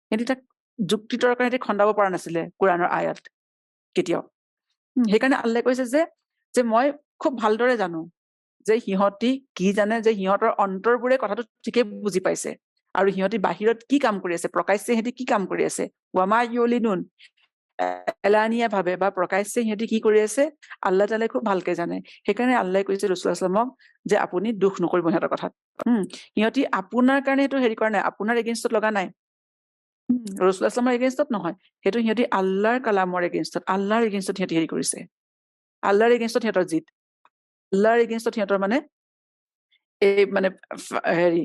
সিহঁতি তাক যুক্তি তৰ্কৰে সিহঁতি খণ্ডাব পৰা নাছিলে কোৰাণৰ আয়াত কেতিয়াও। সেইকাৰণে আল্লাহে কৈছে যে মই খুব ভালদৰে জানো যে সিহঁতি কি জানে, যে সিহঁতৰ অন্তৰবোৰে কথাটো ঠিকেই বুজি পাইছে, আৰু সিহঁতি বাহিৰত কি কাম কৰি আছে, প্ৰকাশ্যে সিহঁতি কি কাম কৰি আছে, ৱামা ইউলিনুন, এলানিয়া ভাৱে বা প্ৰকাশ্যে সিহঁতি কি কৰি আছে, আল্লাহ তাআলাই খুব ভালকে জানে। সেইকাৰণে আল্লাহে কৈছে ৰাসূলুল্লাহ সাল্লাল্লাহু আলাইহি ওয়াসাল্লামক যে আপুনি দুখ নকৰিব সিহঁতৰ কথাত। সিহঁতি আপোনাৰ কাৰণে সেইটো হেৰি কৰা নাই, আপোনাৰ এগেইনষ্টত লগা নাই, ৰাসূলুল্লাহ সাল্লাল্লাহু আলাইহি ওয়াসাল্লামৰ এগেইনষ্টত নহয়, সেইটো সিহঁতি আল্লাহৰ কালামৰ এগেইনষ্টত, আল্লাহৰ এগেইনষ্টত সিহঁতি হেৰি কৰিছে, আল্লাহৰ এগেইনষ্টত সিহঁতৰ জিত, আল্লাহৰ এগেইনষ্টত সিহঁতৰ মানে এই মানে হেৰি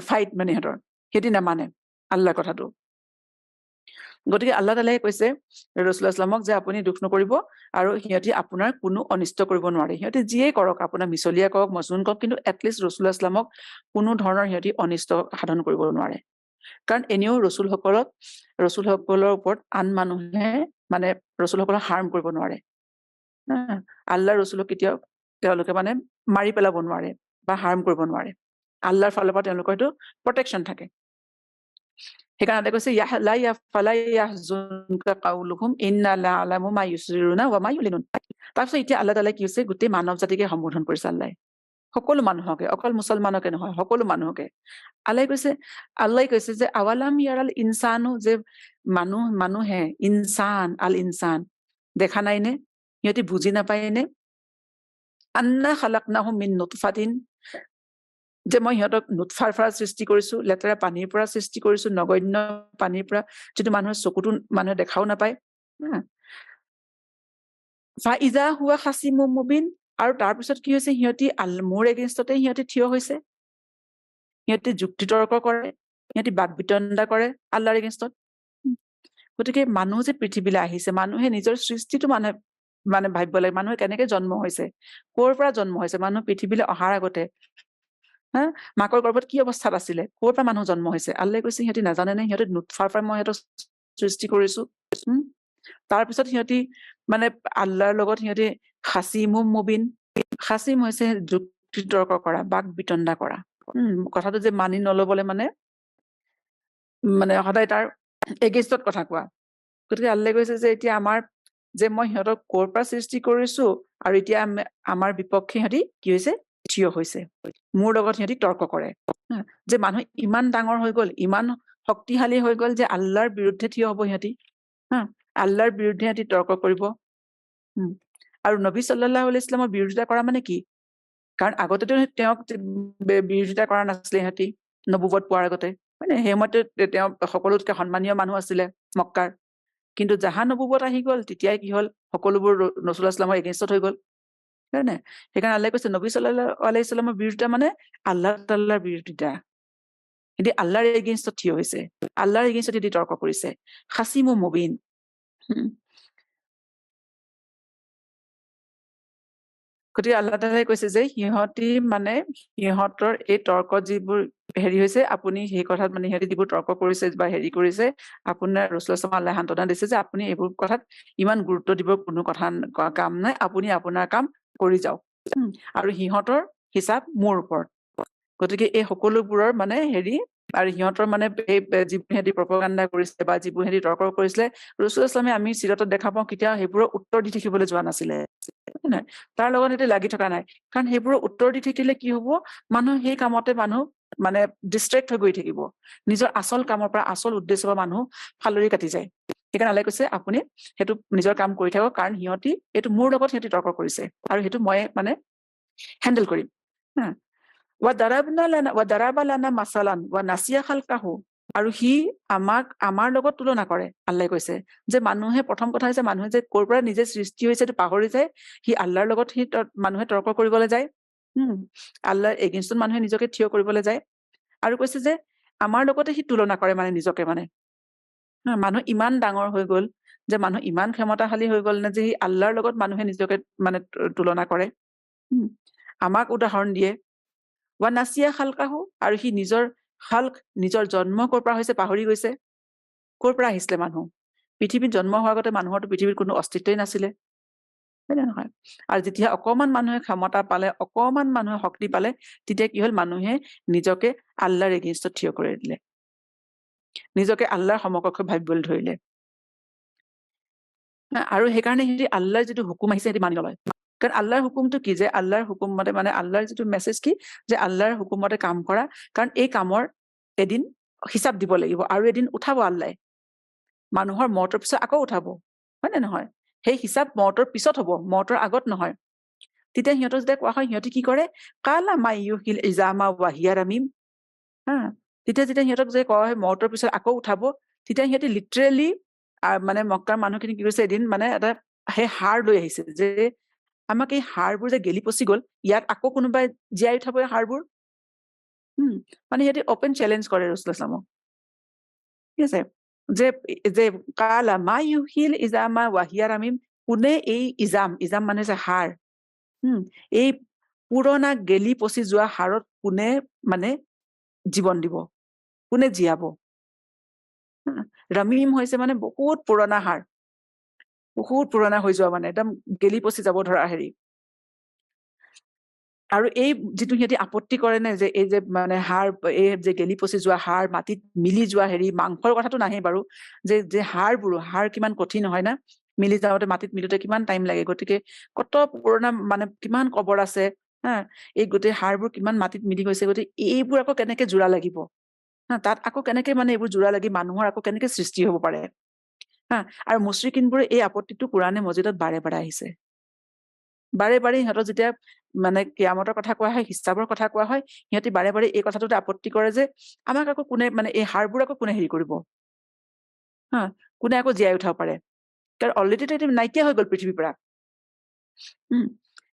ফাইট, মানে সিহঁতি নামানে আল্লাহৰ কথাটো। গতিকে আল্লাহ তাআলাই কৈছে ৰাসূলুল্লাহ সাল্লাল্লাহু আলাইহি ওয়াসাল্লামক যে আপুনি দুখ নকৰিব, আৰু সিহঁতি আপোনাৰ কোনো অনিষ্ট কৰিব নোৱাৰে, সিহঁতি যিয়েই কৰক, আপোনাৰ মিছলীয়া কৰক, মজনুন কৰক, কিন্তু এটলিষ্ট ৰাসূলুল্লাহ সাল্লাল্লাহু আলাইহি ওয়াসাল্লামক কোনো ধৰণৰ সিহঁতি অনিষ্ট সাধন কৰিব নোৱাৰে। কাৰণ এনেও ৰসুলসকলৰ ওপৰত আন মানুহে মানে ৰসুলসকলক হাৰ্ম কৰিব নোৱাৰে। আল্লাহ ৰসুলক কেতিয়াও তেওঁলোকে মানে মাৰি পেলাব নোৱাৰে বা হাৰ্ম কৰিব নোৱাৰে, আল্লাহৰ ফালৰ পৰা তেওঁলোকৰ এইটো প্ৰটেকশ্যন থাকে। সেইকাৰণে কৈছে তাৰপিছত এতিয়া আল্লাহ তাআলাই কি হৈছে, গোটেই মানৱ জাতিকে সম্বোধন কৰিছে আল্লাহ, সকলো মানুহকে, অকল মুছলমানকে নহয়, সকলো মানুহকে। আল্লাহ কৈছে যে আৱালাম ইয়াৰাল ইনচানো, যে মানুহে আল ইনচান দেখা নাই নে, সিহঁতি বুজি নাপায় নে, আন্না খালাকনাহুম মিন নুতফাতিন, যে মই সিহঁতক নুতফাৰ পৰা সৃষ্টি কৰিছো, লেতেৰা পানীৰ পৰা সৃষ্টি কৰিছো, নগণ্য পানীৰ পৰা, যিটো মানুহৰ চকুতো মানুহে দেখাও নাপায়। ফাইজা হুৱা খাছিমুম মুবিন, আৰু তাৰপিছত কি হৈছে, সিহঁতি মোৰ এগেইনষ্টতে সিহঁতি থিয় হৈছে, সিহঁতি যুক্তি তৰ্ক কৰে, সিহঁতি বাক বিতণ্ডা কৰে আল্লাহৰ এগেইনষ্টত। গতিকে মানুহ যে পৃথিৱীলৈ আহিছে, মানুহে নিজৰ সৃষ্টিটো মানে ভাবিব লাগে, মানুহে কেনেকে জন্ম হৈছে, ক'ৰ পৰা জন্ম হৈছে, মানুহ পৃথিৱীলৈ অহাৰ আগতে মাকৰ গৰ্ভত কি অৱস্থাত আছিলে, ক'ৰ পৰা মানুহ জন্ম হৈছে, আল্লাহে কৈছে সিহঁতি নাজানে নে, সিহঁতি নুতফাৰ পৰা মই সিহঁতক সৃষ্টি কৰিছো। তাৰপিছত সিহঁতি মানে আল্লাহৰ লগত সিহঁতি খাছিমুম মুবিন, খাছিম হৈছে যুক্তি তৰ্ক কৰা, বাক বিতণ্ডা কৰা, কথাটো যে মানি নলবলৈ মানে সদায় তাৰ এগেইনষ্টত কথা কোৱা। গতিকে আল্লাহে কৈছে যে এতিয়া যে মই সিহঁতক ক'ৰ পৰা সৃষ্টি কৰিছো, আৰু এতিয়া আমাৰ বিপক্ষে সিহঁতি কি হৈছে, থিয় হৈছে, মোৰ লগত সিহঁতি তৰ্ক কৰে। যে মানুহ ইমান ডাঙৰ হৈ গল, ইমান শক্তিশালী হৈ গল, যে আল্লাহৰ বিৰুদ্ধে থিয় হব সিহঁতি, আল্লাহৰ বিৰুদ্ধে সিহঁতি তৰ্ক কৰিব। আৰু নবী সাল্লাল্লাহু আলাইহি ইছলামৰ বিৰোধিতা কৰা মানে কি? কাৰণ আগতেতো তেওঁক বিৰোধিতা কৰা নাছিলে সিহঁতি নবুৱত পোৱাৰ আগতে, মানে সেই সময়তে তেওঁ সকলোতকে সন্মানীয় মানুহ আছিলে মক্কাৰ। কিন্তু জাহা নবুৱত আহি গ'ল, তেতিয়াই কি হ'ল, সকলোবোৰ ৰাসূলুল্লাহ ইছলামৰ এগেইনষ্টত হৈ গ'ল, হয় নাই? সেইকাৰণে আল্লাহে কৈছে নবী সাল্লাল্লাহু আলাইহি ইছলামৰ বিৰোধিতা মানে আল্লাহ তাআলাৰ বিৰোধিতা। সিহঁতি আল্লাহৰ এগেইনষ্টত থিয় হৈছে, আল্লাহৰ এগেইনষ্টত সিহঁতি তৰ্ক কৰিছে, খাচিমু মুবিন। গতিকে আল্লাহ তাআলাই কৈছে যে সিহঁতি মানে সিহঁতৰ এই তৰ্কত যিবোৰ হেৰি হৈছে, আপুনি সেই কথাত মানে সিহঁতি যিবোৰ তৰ্ক কৰিছে বা হেৰি কৰিছে, আপোনাৰ ৰাসূলুল্লাহ সাল্লাল্লাহু আল্লাহে সান্ত্বনা দিছে যে আপুনি এইবোৰ কথাত ইমান গুৰুত্ব দিব কোনো কথা কাম নাই, আপুনি আপোনাৰ কাম কৰি যাওক। আৰু সিহঁতৰ হিচাপ মোৰ ওপৰত। গতিকে এই সকলোবোৰৰ মানে হেৰি আৰু সিহঁতৰ মানে এই যিবোৰ সিহঁতি প্ৰপগাণ্ডা কৰিছে বা যিবোৰ সিহঁতি তৰ্ক কৰিছিলে, ৰাসূলুল্লাহ ইছলামে আমি চিৰাতত দেখা পাওঁ কেতিয়াও সেইবোৰৰ উত্তৰ দি থাকিবলৈ যোৱা নাছিলে, হয় নাই? তাৰ লগত সিহঁতি লাগি থকা নাই, কাৰণ সেইবোৰৰ উত্তৰ দি থাকিলে কি হ'ব, মানুহ সেই কামতে মানে ডিষ্ট্ৰেক্ট হৈ গৈ থাকিব, নিজৰ আচল কামৰ পৰা, আচল উদ্দেশ্যৰ পৰা মানুহ ফালৰি কাটি যায়। সেইকাৰণে আল্লাহে কৈছে আপুনি সেইটো নিজৰ কাম কৰি থাকক, কাৰণ সিহঁতি এইটো মোৰ লগত সিহঁতি তৰ্ক কৰিছে আৰু সেইটো মই মানে হেণ্ডেল কৰিম। দাৰাবা লানা মাছালান ৱা নাছিয়া খালকাহু, আৰু সি আমাৰ লগত তুলনা কৰে। আল্লাহে কৈছে যে মানুহে, প্ৰথম কথা হৈছে মানুহে যে ক'ৰ পৰা নিজে সৃষ্টি হৈছে এইটো পাহৰি যায়, সি আল্লাহৰ লগত মানুহে তৰ্ক কৰিবলৈ যায়, আল্লাহৰ এগেইনষ্টত মানুহে নিজকে থিয় কৰিবলৈ যায়, আৰু কৈছে যে আমাৰ লগতে সি তুলনা কৰে, মানে নিজকে মানে মানুহ ইমান ডাঙৰ হৈ গ'ল, যে মানুহ ইমান ক্ষমতাশালী হৈ গ'ল নে যে সি আল্লাহৰ লগত মানুহে নিজকে মানে তুলনা কৰে, আমাক উদাহৰণ দিয়ে। ৱা নাছিয়া খালকাহু, আৰু সি নিজৰ জন্ম ক'ৰ পৰা হৈছে পাহৰি গৈছে। ক'ৰ পৰা আহিছিলে মানুহ? পৃথিৱীত জন্ম হোৱাৰ আগতে মানুহৰতো পৃথিৱীত কোনো অস্তিত্বই নাছিলে, হয় নে নহয়? আৰু যেতিয়া অকমান মানুহে ক্ষমতা পালে, অকমান মানুহে শক্তি পালে, তেতিয়া কি হ'ল, মানুহে নিজকে আল্লাহৰ এগেইনষ্টত থিয় কৰি দিলে, নিজকে আল্লাহৰ সমকক্ষ ভাবিবলৈ ধৰিলে। আৰু সেইকাৰণে সিহঁতি আল্লাহৰ যিটো হুকুম আহিছে সিহঁতি মানি নলয়। কাৰণ আল্লাহৰ হুকুমটো কি, যে আল্লাহৰ হুকুম মতে মানে আল্লাহৰ যিটো মেছেজ কি, যে আল্লাহৰ হুকুম মতে কাম কৰা, কাৰণ এই কামৰ এদিন হিচাপ দিব লাগিব, আৰু এদিন উঠাব আল্লাহে, মানুহৰ মৌতৰ পিছত আকৌ উঠাব, হয় নে নহয়? সেই হিচাপ মৌতৰ পিছত হ'ব, মৌতৰ আগত নহয়। তেতিয়া সিহঁতৰ যেতিয়া কোৱা হয়, সিহঁতি কি কৰে, কালা মাইয়ুহিল ইজামা ৱাহিয়া ৰামিম, তেতিয়া সিহঁতক যে কোৱা হয় মৌতৰ পিছত আকৌ উঠাব, তেতিয়া সিহঁতি লিটাৰেলি মানে মক্কাৰ মানুহখিনি কি কৰিছে, এদিন মানে এটা সেই হাড় লৈ আহিছে, যে আমাক এই হাড়বোৰ যে গেলি পচি গ'ল, ইয়াত আকৌ কোনোবাই জীয়াই উঠাব এই হাড়বোৰ। মানে সিহঁতি অপেন চেলেঞ্জ কৰে ৰাসূলুল্লাহ সাল্লাল্লাহু আলাইহি ওয়াসাল্লামক, ঠিক আছে, যে কালা মাইয়ুহিল ইজামা ৱাহিয়া ৰামিম, কোনে এই ইজাম মানে যে হাড়, এই পুৰণা গেলি পচি যোৱা হাড়ত কোনে মানে জীৱন দিব, কোনে জীয়াব? ৰামিম হৈছে মানে বহুত পুৰণা হাড়, বহুত পুৰণা হৈ যোৱা, মানে একদম গেলি পচি যাব ধৰা হেৰি। আৰু এই যিটো সিহঁতি আপত্তি কৰে নে, যে এই যে মানে হাড়, এই যে গেলি পচি যোৱা হাড়, মাটিত মিলি যোৱা হেৰি, মাংসৰ কথাটো নাহে বাৰু, যে হাড় কিমান কঠিন হয় না, মিলি যাওঁতে, মাটিত মিলোতে কিমান টাইম লাগে, গতিকে কত পুৰণা মানে কিমান কবৰ আছে, এই গোটেই হাড়বোৰ কিমান মাটিত মিলি গৈছে, গতিকে এইবোৰ আকৌ কেনেকে জোৰা লাগিব, তাত আকৌ কেনেকে মানে এইবোৰ জোৰা লাগি মানুহৰ আকৌ কেনেকে সৃষ্টি হ'ব পাৰে, আৰু মুশ্ৰিকিনবোৰে এই আপত্তিটো কোৰাণে মজিদত বাৰে বাৰে আহিছে, বাৰে বাৰে সিহঁতৰ যেতিয়া মানে কিয়ামতৰ কথা কোৱা হয়, হিচাপৰ কথা কোৱা হয়, সিহঁতি বাৰে বাৰে এই কথাটোতে আপত্তি কৰে, যে আমাক আকৌ কোনে, মানে এই হাড়বোৰ আকৌ কোনে হেৰি কৰিব, কোনে আকৌ জীয়াই উঠাব পাৰে, কাৰণ অলৰেডি এইটো নাইকিয়া হৈ গ'ল পৃথিৱীৰ পৰা।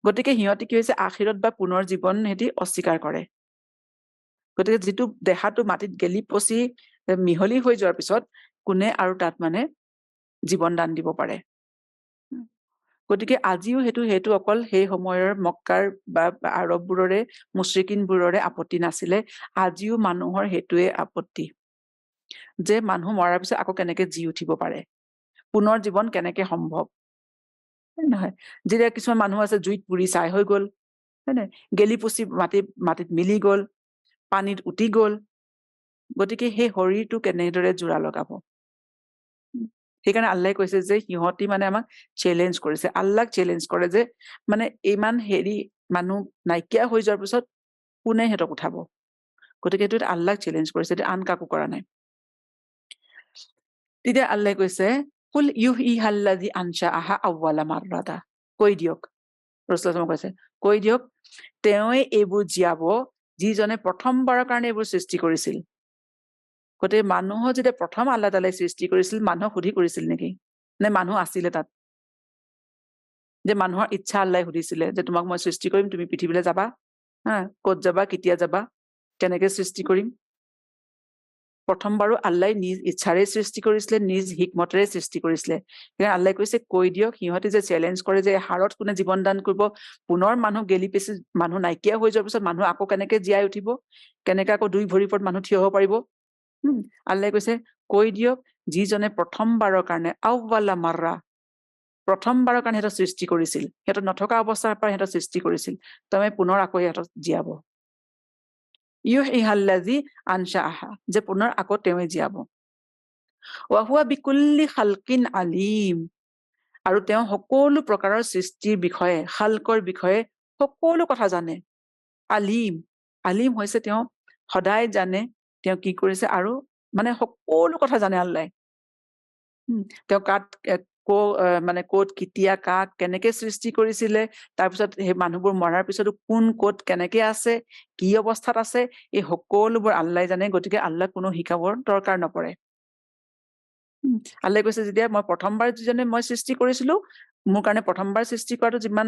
গতিকে সিহঁতি কি হৈছে, আখিৰত বা পুনৰ জীৱন সিহঁতি অস্বীকাৰ কৰে। গতিকে যিটো দেহাটো মাটিত গেলি পচি মিহলি হৈ যোৱাৰ পিছত কোনে আৰু তাত মানে জীৱন দান দিব পাৰে। গতিকে আজিও সেইটো অকল সেই সময়ৰ মক্কাৰ বা আৰববোৰৰে, মুশ্ৰিকিনবোৰৰে আপত্তি নাছিলে, আজিও মানুহৰ সেইটোৱে আপত্তি, যে মানুহ মৰাৰ পিছত আকৌ কেনেকে জি উঠিব পাৰে, পুনৰ জীৱন কেনেকে সম্ভৱ, নহয়? যেতিয়া কিছুমান মানুহ আছে জুইত পুৰি ছাই হৈ গ'ল, হয় নাই, গেলি পচি মাটিত মিলি গ'ল, পানীত উটি গ'ল, গতিকে সেই শৰীৰটো কেনেদৰে জোৰা লগাব? সেইকাৰণে আল্লাহে কৈছে যে সিহঁতি মানে আমাক চেলেঞ্জ কৰিছে, আল্লাহক চেলেঞ্জ কৰে, যে মানে ইমান হেৰি মানুহ নাইকিয়া হৈ যোৱাৰ পিছত কোনে সিহঁতক উঠাব? গতিকে এইটো আল্লাহক চেলেঞ্জ কৰিছে, এইটো আন কাকো কৰা নাই। তেতিয়া আল্লাহে কৈছে, কুল ইউহিহাল্লাযী আনশাআহা আউৱালা মাৰৰাতা, কৈ দিয়ক, ৰাসূলুল্লাহ কৈছে কৈ দিয়ক তেওঁৱে এইবোৰ জীয়াব যিজনে প্ৰথমবাৰৰ কাৰণে এইবোৰ সৃষ্টি কৰিছিল। গতিকে মানুহক যেতিয়া প্ৰথম আল্লাহ তাআলাই সৃষ্টি কৰিছিল, মানুহক সুধি কৰিছিল নেকি, নে মানুহ আছিলে তাত? যে মানুহৰ ইচ্ছা আল্লাহে সুধিছিলে যে তোমাক মই সৃষ্টি কৰিম, তুমি পৃথিৱীলৈ যাবা, ক'ত যাবা, কেতিয়া যাবা, কেনেকে সৃষ্টি কৰিম? প্ৰথমবাৰো আল্লাহে নিজ ইচ্ছাৰে সৃষ্টি কৰিছিলে, নিজ হিকমতেৰে সৃষ্টি কৰিছিলে। সেইকাৰণে আল্লাহে কৈছে কৈ দিয়ক, সিহঁতে যে চেলেঞ্জ কৰে যে হাড়ত কোনে জীৱন দান কৰিব, পুনৰ মানুহ গেলি পেচি মানুহ নাইকিয়া হৈ যোৱাৰ পিছত মানুহ আকৌ কেনেকে জীয়াই উঠিব, কেনেকে আকৌ দুই ভৰিৰ ওপৰত মানুহ থিয় হ'ব পাৰিব। আল্লাহে কৈছে কৈ দিয়ক যিজনে প্ৰথমবাৰৰ কাৰণে আউৱালা মাৰ্ৰা, প্ৰথমবাৰৰ কাৰণে সিহঁতক সৃষ্টি কৰিছিল, সিহঁতক নথকা অৱস্থাৰ পৰা সিহঁতক সৃষ্টি কৰিছিল, তাৰমানে পুনৰ আকৌ সিহঁতক জীয়াব। ইউহিহাল্লাযী আনশাআহা, যে পুনৰ আকৌ তেওঁৱে জীয়াব। ওয়া হুৱা বিকুল্লি খালকিন আলিম, আৰু তেওঁ সকলো প্ৰকাৰৰ সৃষ্টিৰ বিষয়ে, খালকৰ বিষয়ে সকলো কথা জানে। আলিম, আলিম হৈছে তেওঁ সদায় জানে তেওঁ কি কৰিছে, আৰু মানে সকলো কথা জানে আল্লাহে। তেওঁ মানে ক'ত কেতিয়া কাক কেনেকে সৃষ্টি কৰিছিলে, তাৰপিছত সেই মানুহবোৰ মৰাৰ পিছতো কোন ক'ত কেনেকে আছে, কি অৱস্থাত আছে, এই সকলোবোৰ আল্লাহে জানে। গতিকে আল্লাহ কোনো শিকাবৰ দৰকাৰ নপৰে। আল্লাহে কৈছে যেতিয়া মই প্ৰথমবাৰ যিজনে মই সৃষ্টি কৰিছিলো, মোৰ কাৰণে প্ৰথমবাৰ সৃষ্টি কৰাটো যিমান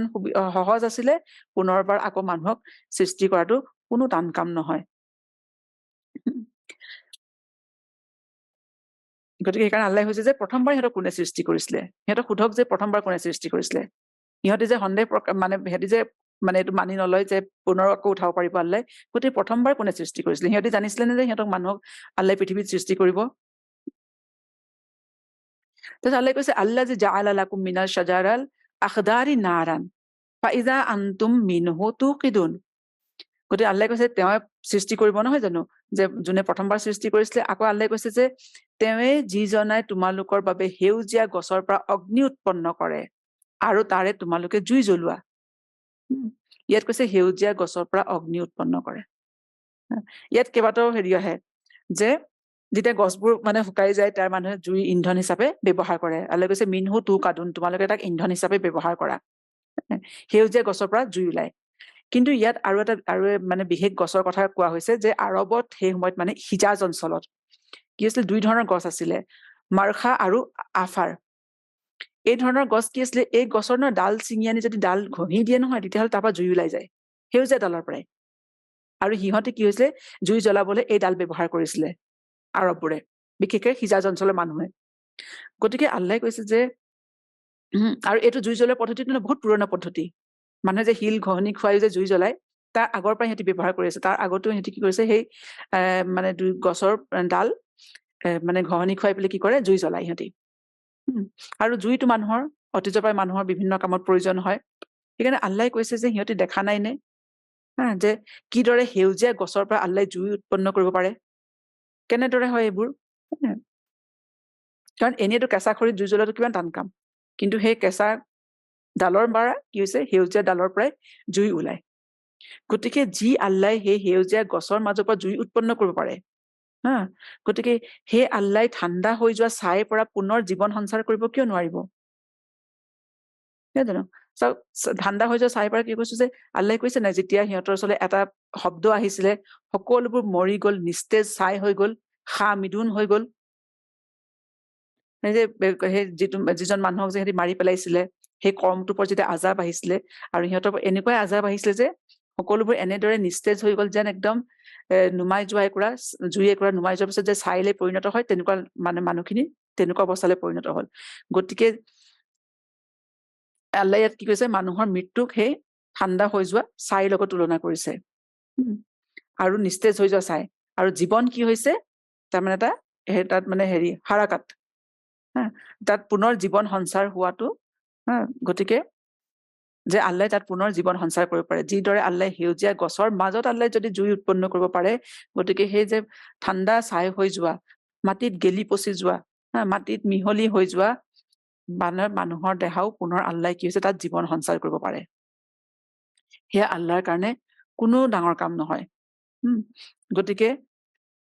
সহজ আছিলে, পুনৰবাৰ আকৌ মানুহক সৃষ্টি কৰাটো কোনো টান কাম নহয়। গতিকে সেইকাৰণে আল্লাহে হৈছে যে প্ৰথমবাৰ সিহঁতক কোনে সৃষ্টি কৰিছিলে, সিহঁতক সোধক যে প্ৰথমবাৰ কোনে সৃষ্টি কৰিছিলে। সিহঁতে যে সন্দেহ মানে সিহঁতি যে মানে এইটো মানি নলয় যে পুনৰ আকৌ উঠাব পাৰিব আল্লাহে, গতিকে প্ৰথমবাৰ কোনে সৃষ্টি কৰিছিলে, সিহঁতি জানিছিলে নে যে সিহঁতক মানুহক আল্লাহে পৃথিৱীত সৃষ্টি কৰিব? তাৰপিছত আল্লাহে কৈছে আল্লাযী জাআলা লাকুম মিনাশ শাজাৰাল আখদাৰি নাৰান ফাইজা আনতুম মিনহু তুকিদুন। গতিকে আল্লাহে কৈছে তেওঁ সৃষ্টি কৰিব, নহয় জানো, যে যোনে প্ৰথমবাৰ সৃষ্টি কৰিছিলে। আকৌ আল্লাহে কৈছে যে তেওঁৱে যিজনাই তোমালোকৰ বাবে সেউজীয়া গছৰ পৰা অগ্নি উৎপন্ন কৰে আৰু তাৰে তোমালোকে জুই জ্বলোৱা। ইয়াত কৈছে সেউজীয়া গছৰ পৰা অগ্নি উৎপন্ন কৰে। ইয়াত কেইবাটাও হেৰি আহে যে যেতিয়া গছবোৰ মানে শুকাই যায়, তাৰ মানুহে জুই ইন্ধন হিচাপে ব্যৱহাৰ কৰে। আল্লাহে কৈছে মিনহু তুকাদুন, তোমালোকে তাক ইন্ধন হিচাপে ব্যৱহাৰ কৰা। সেউজীয়া গছৰ পৰা জুই ওলায়। কিন্তু ইয়াত আৰু মানে বিশেষ গছৰ কথা কোৱা হৈছে যে আৰবত সেই সময়ত মানে হিজাজ অঞ্চলত কি আছিলে, দুই ধৰণৰ গছ আছিলে, মাৰ্খা আৰু আফাৰ। এই ধৰণৰ গছ কি আছিলে, এই গছৰ ডাল ছিঙি আনি যদি ডাল ঘঁহি দিয়ে নহয়, তেতিয়াহ'লে তাৰ পৰা জুই ওলাই যায়, সেউজীয়া ডালৰ পৰাই। আৰু সিহঁতে কি হৈছিলে, জুই জ্বলাবলৈ এই ডাল ব্যৱহাৰ কৰিছিলে আৰববোৰে, বিশেষকৈ হিজাজ অঞ্চলৰ মানুহে। গতিকে আল্লাহে কৈছে যে আৰু এইটো জুই জ্বলোৱাৰ পদ্ধতিটো বহুত পুৰণা পদ্ধতি। মানুহে যে শিল ঘঁহনি খুৱাই যে জুই জ্বলাই, তাৰ আগৰ পৰাই সিহঁতি ব্যৱহাৰ কৰি আছে। তাৰ আগতো সিহঁতি কি কৰিছে, সেই মানে গছৰ ডাল মানে ঘঁহনি খুৱাই পেলাই কি কৰে, জুই জ্বলাই সিহঁতি। আৰু জুইটো মানুহৰ অতীজৰ পৰাই মানুহৰ বিভিন্ন কামত প্ৰয়োজন হয়। সেইকাৰণে আল্লাহে কৈছে যে সিহঁতি দেখা নাই নে, যে কিদৰে সেউজীয়া গছৰ পৰা আল্লাহে জুই উৎপন্ন কৰিব পাৰে, কেনেদৰে হয় এইবোৰ। কাৰণ এনেইতো কেঁচা খৰিত জুই জ্বলোৱাটো কিমান টান কাম, কিন্তু সেই কেঁচা ডালৰ পৰা কি হৈছে, সেউজীয়া ডালৰ পৰাই জুই ওলায়। গতিকে যি আল্লাহে সেই সেউজীয়া গছৰ মাজৰ পৰা জুই উৎপন্ন কৰিব পাৰে, গতিকে সেই আল্লাহে ঠাণ্ডা হৈ যোৱা ছাইৰ পৰা পুনৰ জীৱন সঞ্চাৰ কৰিব কিয় নোৱাৰিব? নহয় জানো? চাওক, ঠাণ্ডা হৈ যোৱা ছাইৰ পৰা কি কৈছো যে আল্লাহে কৈছে নাই, যেতিয়া সিহঁতৰ ওচৰলৈ এটা শব্দ আহিছিলে, সকলোবোৰ মৰি গ'ল, নিস্তেজ ছাই হৈ গ'ল, খামিদুন হৈ গ'ল। সেই যে সেই যিজন মানুহক যে সিহঁতি মাৰি পেলাইছিলে, সেই কৰ্মটোৰ ওপৰত যেতিয়া আজাব আহিছিলে, আৰু সিহঁতৰ এনেকুৱাই আজাব আহিছিলে যে সকলোবোৰ এনেদৰে নিস্তেজ হৈ গ'ল, যেন একদম নুমাই যোৱা একুৰা জুই একুৰা নুমাই যোৱাৰ পিছত যে ছাইলৈ পৰিণত হয়, তেনেকুৱা মানে মানুহখিনি তেনেকুৱা অৱস্থালৈ পৰিণত হ'ল। গতিকে আল্লাহে ইয়াত কি কৈছে, মানুহৰ মৃত্যুক সেই ঠাণ্ডা হৈ যোৱা ছাইৰ লগত তুলনা কৰিছে, আৰু নিস্তেজ হৈ যোৱা ছাই। আৰু জীৱন কি হৈছে, তাৰমানে তাত মানে হাৰাকাত, তাত পুনৰ জীৱন সঞ্চাৰ হোৱাটো। গতিকে যে আল্লাহে তাত পুনৰ জীৱন সঞ্চাৰ কৰিব পাৰে, যিদৰে আল্লাহে সেউজীয়া গছৰ মাজত আল্লাহে যদি জুই উৎপন্ন কৰিব পাৰে, গতিকে সেই যে ঠাণ্ডা ছাই হৈ যোৱা, মাটিত গেলি পচি যোৱা, মাটিত মিহলি হৈ যোৱা মানুহৰ দেহাও পুনৰ আল্লাহে কি হৈছে, তাত জীৱন সঞ্চাৰ কৰিব পাৰে। সেয়া আল্লাহৰ কাৰণে কোনো ডাঙৰ কাম নহয়। গতিকে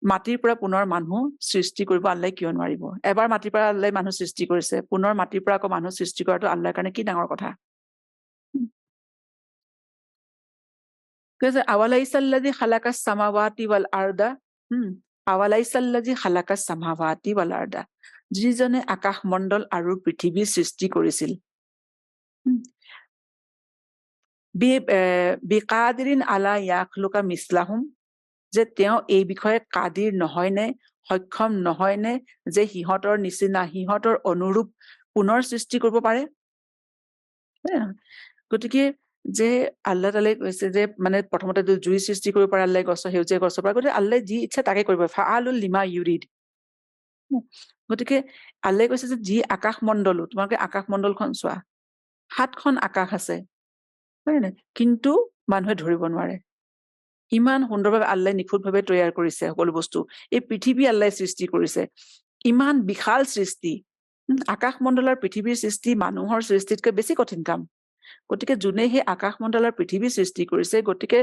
মাটিৰ পৰা পুনৰ মানুহ সৃষ্টি কৰিব আল্লাহে কিয় নোৱাৰিব? এবাৰ মাটিৰ পৰা আল্লাহে মানুহ সৃষ্টি কৰিছে, পুনৰ মাটিৰ পৰা আকৌ মানুহ সৃষ্টি কৰাটো আল্লাহৰ কাৰণে কি ডাঙৰ কথা। কৈছে আৱালাইছাল্লাযী খালাকাছ সামাৱাতি ওয়াল আৰদা, আৱালাইছাল্লাযী খালাকাছ সামাৱাতি ওয়াল আৰদা, যিজনে আকাশ মণ্ডল আৰু পৃথিৱীৰ সৃষ্টি কৰিছিল। বিকাদিৰিন আলা ইয়াখলুকা মিছলাহুম, যে তেওঁ এই বিষয়ে কাদিৰ নহয়নে, সক্ষম নহয়নে যে সিহঁতৰ নিচিনা, সিহঁতৰ অনুৰূপ পুনৰ সৃষ্টি কৰিব পাৰে। গতিকে যে আল্লাহ তাআলাই কৈছে যে মানে প্ৰথমতে জুই সৃষ্টি কৰিব পাৰে আল্লাহ, গছৰ সেউজীয়া গছৰ পৰা, গতিকে আল্লাহ যি ইচ্ছা তাকে কৰিব, ফাআলুল লিমা ইউৰিদ। গতিকে আল্লাহ কৈছে যে যি আকাশ মণ্ডলো, তোমালোকে আকাশ মণ্ডলখন চোৱা, 7খন আকাশ আছে, হয় নাই, কিন্তু মানুহে ধৰিব নোৱাৰে। ইমান সুন্দৰভাৱে আল্লাহ নিখুঁতভাৱে তৈয়াৰ কৰিছে সকলো বস্তু। এই পৃথিৱী আল্লাহ সৃষ্টি কৰিছে, ইমান বিশাল সৃষ্টি। আকাশ মণ্ডলৰ পৃথিৱীৰ সৃষ্টি মানুহৰ সৃষ্টিতকৈ বেছি কঠিন কাম। গতিকে যোনে সেই আকাশ মণ্ডলৰ পৃথিৱীৰ সৃষ্টি কৰিছে, গতিকে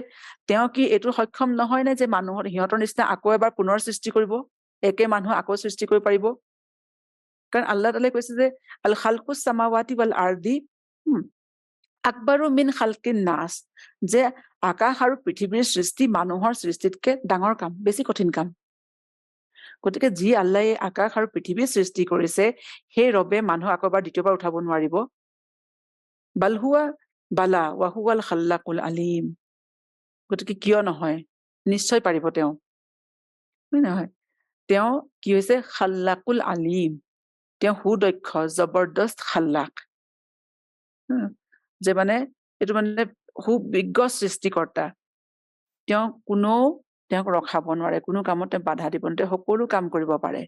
তেওঁ কি এইটো সক্ষম নহয় নে যে মানুহৰ সিহঁতৰ নিচিনা আকৌ এবাৰ পুনৰ সৃষ্টি কৰিব, একে মানুহ আকৌ সৃষ্টি কৰিব পাৰিব? কাৰণ আল্লাহ তাআলাই কৈছে যে আল খালকুছ সামাৱাতি ওয়াল আৰদি আকবাৰু মিন খালকিন নাছ, যে আকাশ আৰু পৃথিৱীৰ সৃষ্টি মানুহৰ সৃষ্টিতকে ডাঙৰ কাম, বেছি কঠিন কাম। গতিকে যি আল্লাহ আকাশ আৰু পৃথিৱীৰ সৃষ্টি কৰিছে, সেই ৰবে মানুহ আকৌ এবাৰ দ্বিতীয়বাৰ উঠাব নোৱাৰিব। বালহুৱা বালা ৱাহুৱাল খাল্লাকুল আলিম, গতিকে কিয় নহয়, নিশ্চয় পাৰিব তেওঁ, হয় নহয়? তেওঁ কি হৈছে খাল্লাকুল আলিম, তেওঁ সুদক্ষ, জবৰদস্ত খাল্লাক, যে মানে এইটো মানে সুবিজ্ঞ সৃষ্টিকৰ্তা। তেওঁক ৰখাব নোৱাৰে, কোনো কামত তেওঁ বাধা দিব নোৱাৰে, তেওঁ সকলো কাম কৰিব পাৰে।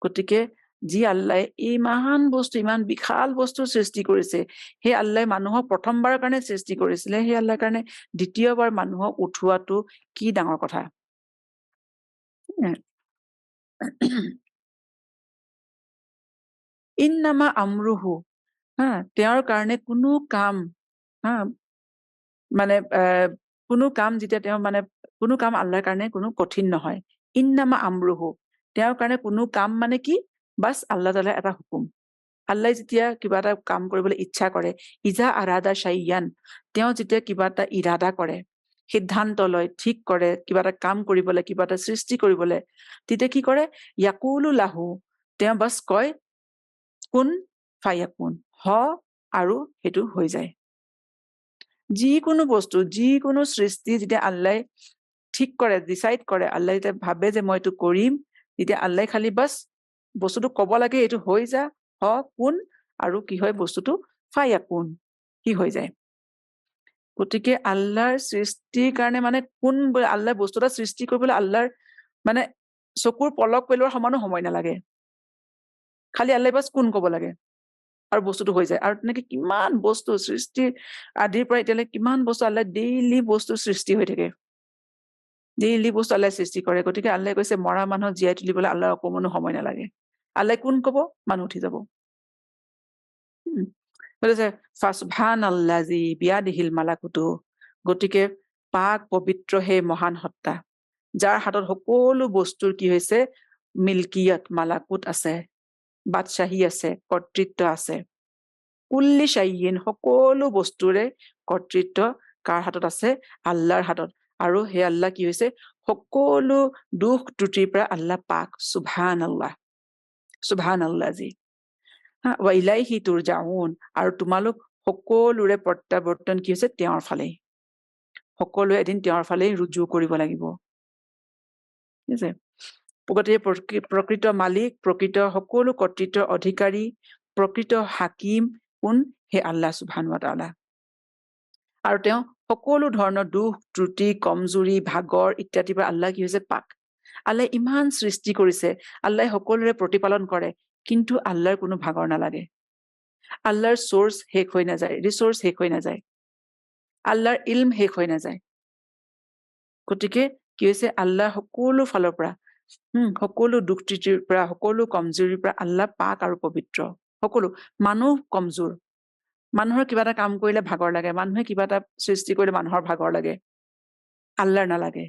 গতিকে যি আল্লাহ ইমান বস্তু, ইমান বিশাল বস্তুৰ সৃষ্টি কৰিছে, সেই আল্লাহ মানুহক প্ৰথমবাৰৰ কাৰণে সৃষ্টি কৰিছিলে, সেই আল্লাহৰ কাৰণে দ্বিতীয়বাৰ মানুহক উঠোৱাটো কি ডাঙৰ কথা। ইন্নামা আমৰুহু, তেওঁৰ কাৰণে কোনো কাম, মানে কোনো কাম যেতিয়া তেওঁ মানে কোনো কাম আল্লাহৰ কাৰণে কোনো কঠিন নহয়। ইন্নামা আমৰুহু, তেওঁৰ কাৰণে কোনো কাম মানে কি, বাছ আল্লাহ তাআলাৰ এটা হুকুম। আল্লাহ যেতিয়া কিবা এটা কাম কৰিবলৈ ইচ্ছা কৰে, ইজা আৰাদা শাইয়ান, তেওঁ যেতিয়া কিবা এটা ইৰাদা কৰে, সিদ্ধান্ত লয়, ঠিক কৰে কিবা এটা কাম কৰিবলৈ, কিবা এটা সৃষ্টি কৰিবলৈ, তেতিয়া কি কৰে, ইয়াকুলু লাহু, তেওঁ বাছ কয় কুন ফায়াকুন, হ, আৰু সেইটো হৈ যায়। যিকোনো বস্তু, যিকোনো সৃষ্টি যেতিয়া আল্লাহ ঠিক কৰে, ডিচাইড কৰে, আল্লাহ যেতিয়া ভাবে যে মই এইটো কৰিম, তেতিয়া আল্লাহ খালি বাছ বস্তুটো কব লাগে, এইটো হৈ যা, হ কোন, আৰু কি হয় বস্তুটো, ফায়াকুন, কি হৈ যায়। গতিকে আল্লাহৰ সৃষ্টিৰ কাৰণে মানে কোন, আল্লাহ বস্তু এটা সৃষ্টি কৰিবলৈ আল্লাহৰ মানে চকুৰ পলক পেলোৱাৰ সমানো সময় নালাগে, খালি আল্লাহ বাছ কোন কব লাগে আৰু বস্তুটো হৈ যায়। আৰু তেনেকে কিমান বস্তু সৃষ্টি আদিৰ পৰা এতিয়ালৈ কিমান বস্তু আল্লাহ ডেইলি বস্তু সৃষ্টি হৈ থাকে, ডেইলি বস্তু আল্লাহ সৃষ্টি কৰে। গতিকে আল্লাহ কৈছে মৰা মানুহক জীয়াই তুলিবলৈ আল্লাহৰ অকমানো সময় নালাগে। আল্লাহ কোন কব, মানুহ উঠি যাব। ফাছুবহানাল্লাযী বিয়াদিহিল মালাকুতু, গতিকে পাক পবিত্ৰ সেই মহান সত্তা, যাৰ হাতত সকলো বস্তুৰ কি হৈছে মিল্কিয়ত, মালাকুত আছে, বাদশ্বাহী আছে, কৰ্তৃত্ব আছে। কুল্লি শাইইন, সকলো বস্তুৰে কৰ্তৃত্ব কাৰ হাতত আছে, আল্লাহৰ হাতত। আৰু সেই আল্লাহ কি হৈছে, সকলো দুখ ত্ৰুটিৰ পৰা আল্লাহ পাক, সুবহানাল্লাহ, সুবহানাল্লাযী। ওয়া ইলাইহি তুৰজাউন, আৰু তোমালোক সকলোৰে প্ৰত্যাৱৰ্তন কি হৈছে, তেওঁৰ ফালেই। সকলোৱে এদিন তেওঁৰ ফালেই ৰুজু কৰিব লাগিব, ঠিক আছে। প্ৰকৃত মালিক, প্ৰকৃত সকলো কৰ্তৃত্বৰ অধিকাৰী, প্ৰকৃত হাকিম কোন, সেই আল্লাহ সুবহানাহু ওয়া তাআলা। আৰু তেওঁ সকলো ধৰণৰ দুখ ত্ৰুটি, কমজুৰি, ভাগৰ ইত্যাদিৰ পৰা আল্লাহ কি হৈছে, পাক। আল্লাহ ইমান সৃষ্টি কৰিছে, আল্লাহ সকলোৰে প্ৰতিপালন কৰে, কিন্তু আল্লাহৰ কোনো ভাগৰ নালাগে। আল্লাহৰ চোৰ্চ শেষ হৈ নাযায়, ৰিচোৰ্চ শেষ হৈ নাযায়, আল্লাহৰ ইলম শেষ হৈ নাযায়। গতিকে কি হৈছে, আল্লাহ সকলো ফালৰ পৰা, সকলো দুখ ত্ৰুটিৰ পৰা, সকলো কমজুৰিৰ পৰা আল্লাহ পাক আৰু পবিত্ৰ। সকলো মানুহ কমজোৰ, মানুহৰ কিবা এটা কাম কৰিলে ভাগৰ লাগে, মানুহে কিবা এটা সৃষ্টি কৰিলে মানুহৰ ভাগৰ লাগে, আল্লাহৰ নালাগে।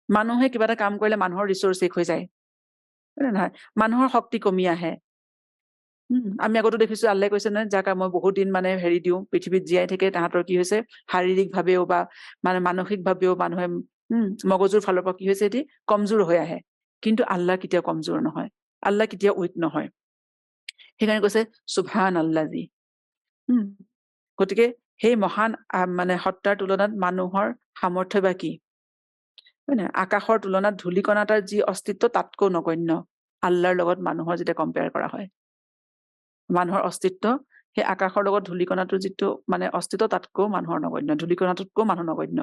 মানুহে কিবা এটা কাম কৰিলে মানুহৰ ৰিচোৰ্চ শেষ হৈ যায়, নহয়, মানুহৰ শক্তি কমি আহে, আমি আগতো দেখিছো আল্লাহে কৈছে নহয় যাক মই বহুত দিন মানে হেৰি দিওঁ পৃথিৱীত জীয়াই থাকে তাহাঁতৰ কি হৈছে শাৰীৰিক ভাৱেও বা মানে মানসিক ভাৱেও মানুহে মগজুৰ ফালৰ পৰা কি হৈছে এটি কমজোৰ হৈ আহে কিন্তু আল্লাহ কেতিয়াও কমজোৰ নহয় আল্লাহ কেতিয়াও উইক নহয় সেইকাৰণে কৈছে সুবহান আল্লাহি গতিকে সেই মহান মানে সত্তাৰ তুলনাত মানুহৰ সামৰ্থ্য বা কি হয় নাই আকাশৰ তুলনাত ধূলিকণা এটাৰ যি অস্তিত্ব তাতকৈ নগণ্য আল্লাহৰ লগত মানুহৰ যেতিয়া কম্পেয়াৰ কৰা হয় মানুহৰ অস্তিত্ব সেই আকাশৰ লগত ধূলিকণাটোৰ যিটো মানে অস্তিত্ব তাতকৈ মানুহৰ নগণ্য ধূলিকণাটোতকৈ মানুহ নগণ্য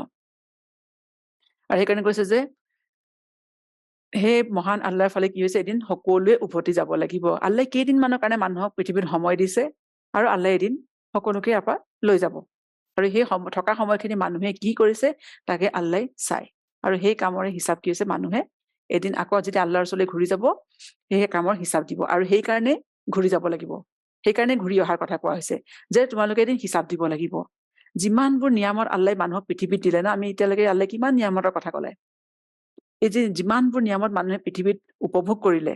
আৰু সেইকাৰণে কৈছে যে সেই মহান আল্লাহৰ ফালে কি হৈছে এদিন সকলোৱে উভতি যাব লাগিব আল্লাহ কেইদিনমানৰ কাৰণে মানুহক পৃথিৱীত সময় দিছে আৰু আল্লাহ এদিন সকলোকে ইয়াৰ পৰা লৈ যাব আৰু সেই থকা সময়খিনি মানুহে কি কৰিছে তাকে আল্লাহ চাই আৰু সেই কামৰে হিচাপ কি হৈছে মানুহে এদিন আকৌ যেতিয়া আল্লাহৰ ওচৰলৈ ঘূৰি যাব সেই কামৰ হিচাপ দিব আৰু সেইকাৰণে ঘূৰি যাব লাগিব সেইকাৰণে ঘূৰি অহাৰ কথা কোৱা হৈছে যে তোমালোকে এদিন হিচাপ দিব লাগিব যিমানবোৰ নিয়ামত আল্লাহ মানুহক পৃথিৱীত দিলে না আমি এতিয়ালৈকে আল্লাহ কিমান নিয়ামতৰ কথা ক'লে এই যে যিমানবোৰ নিয়ামত মানুহে পৃথিৱীত উপভোগ কৰিলে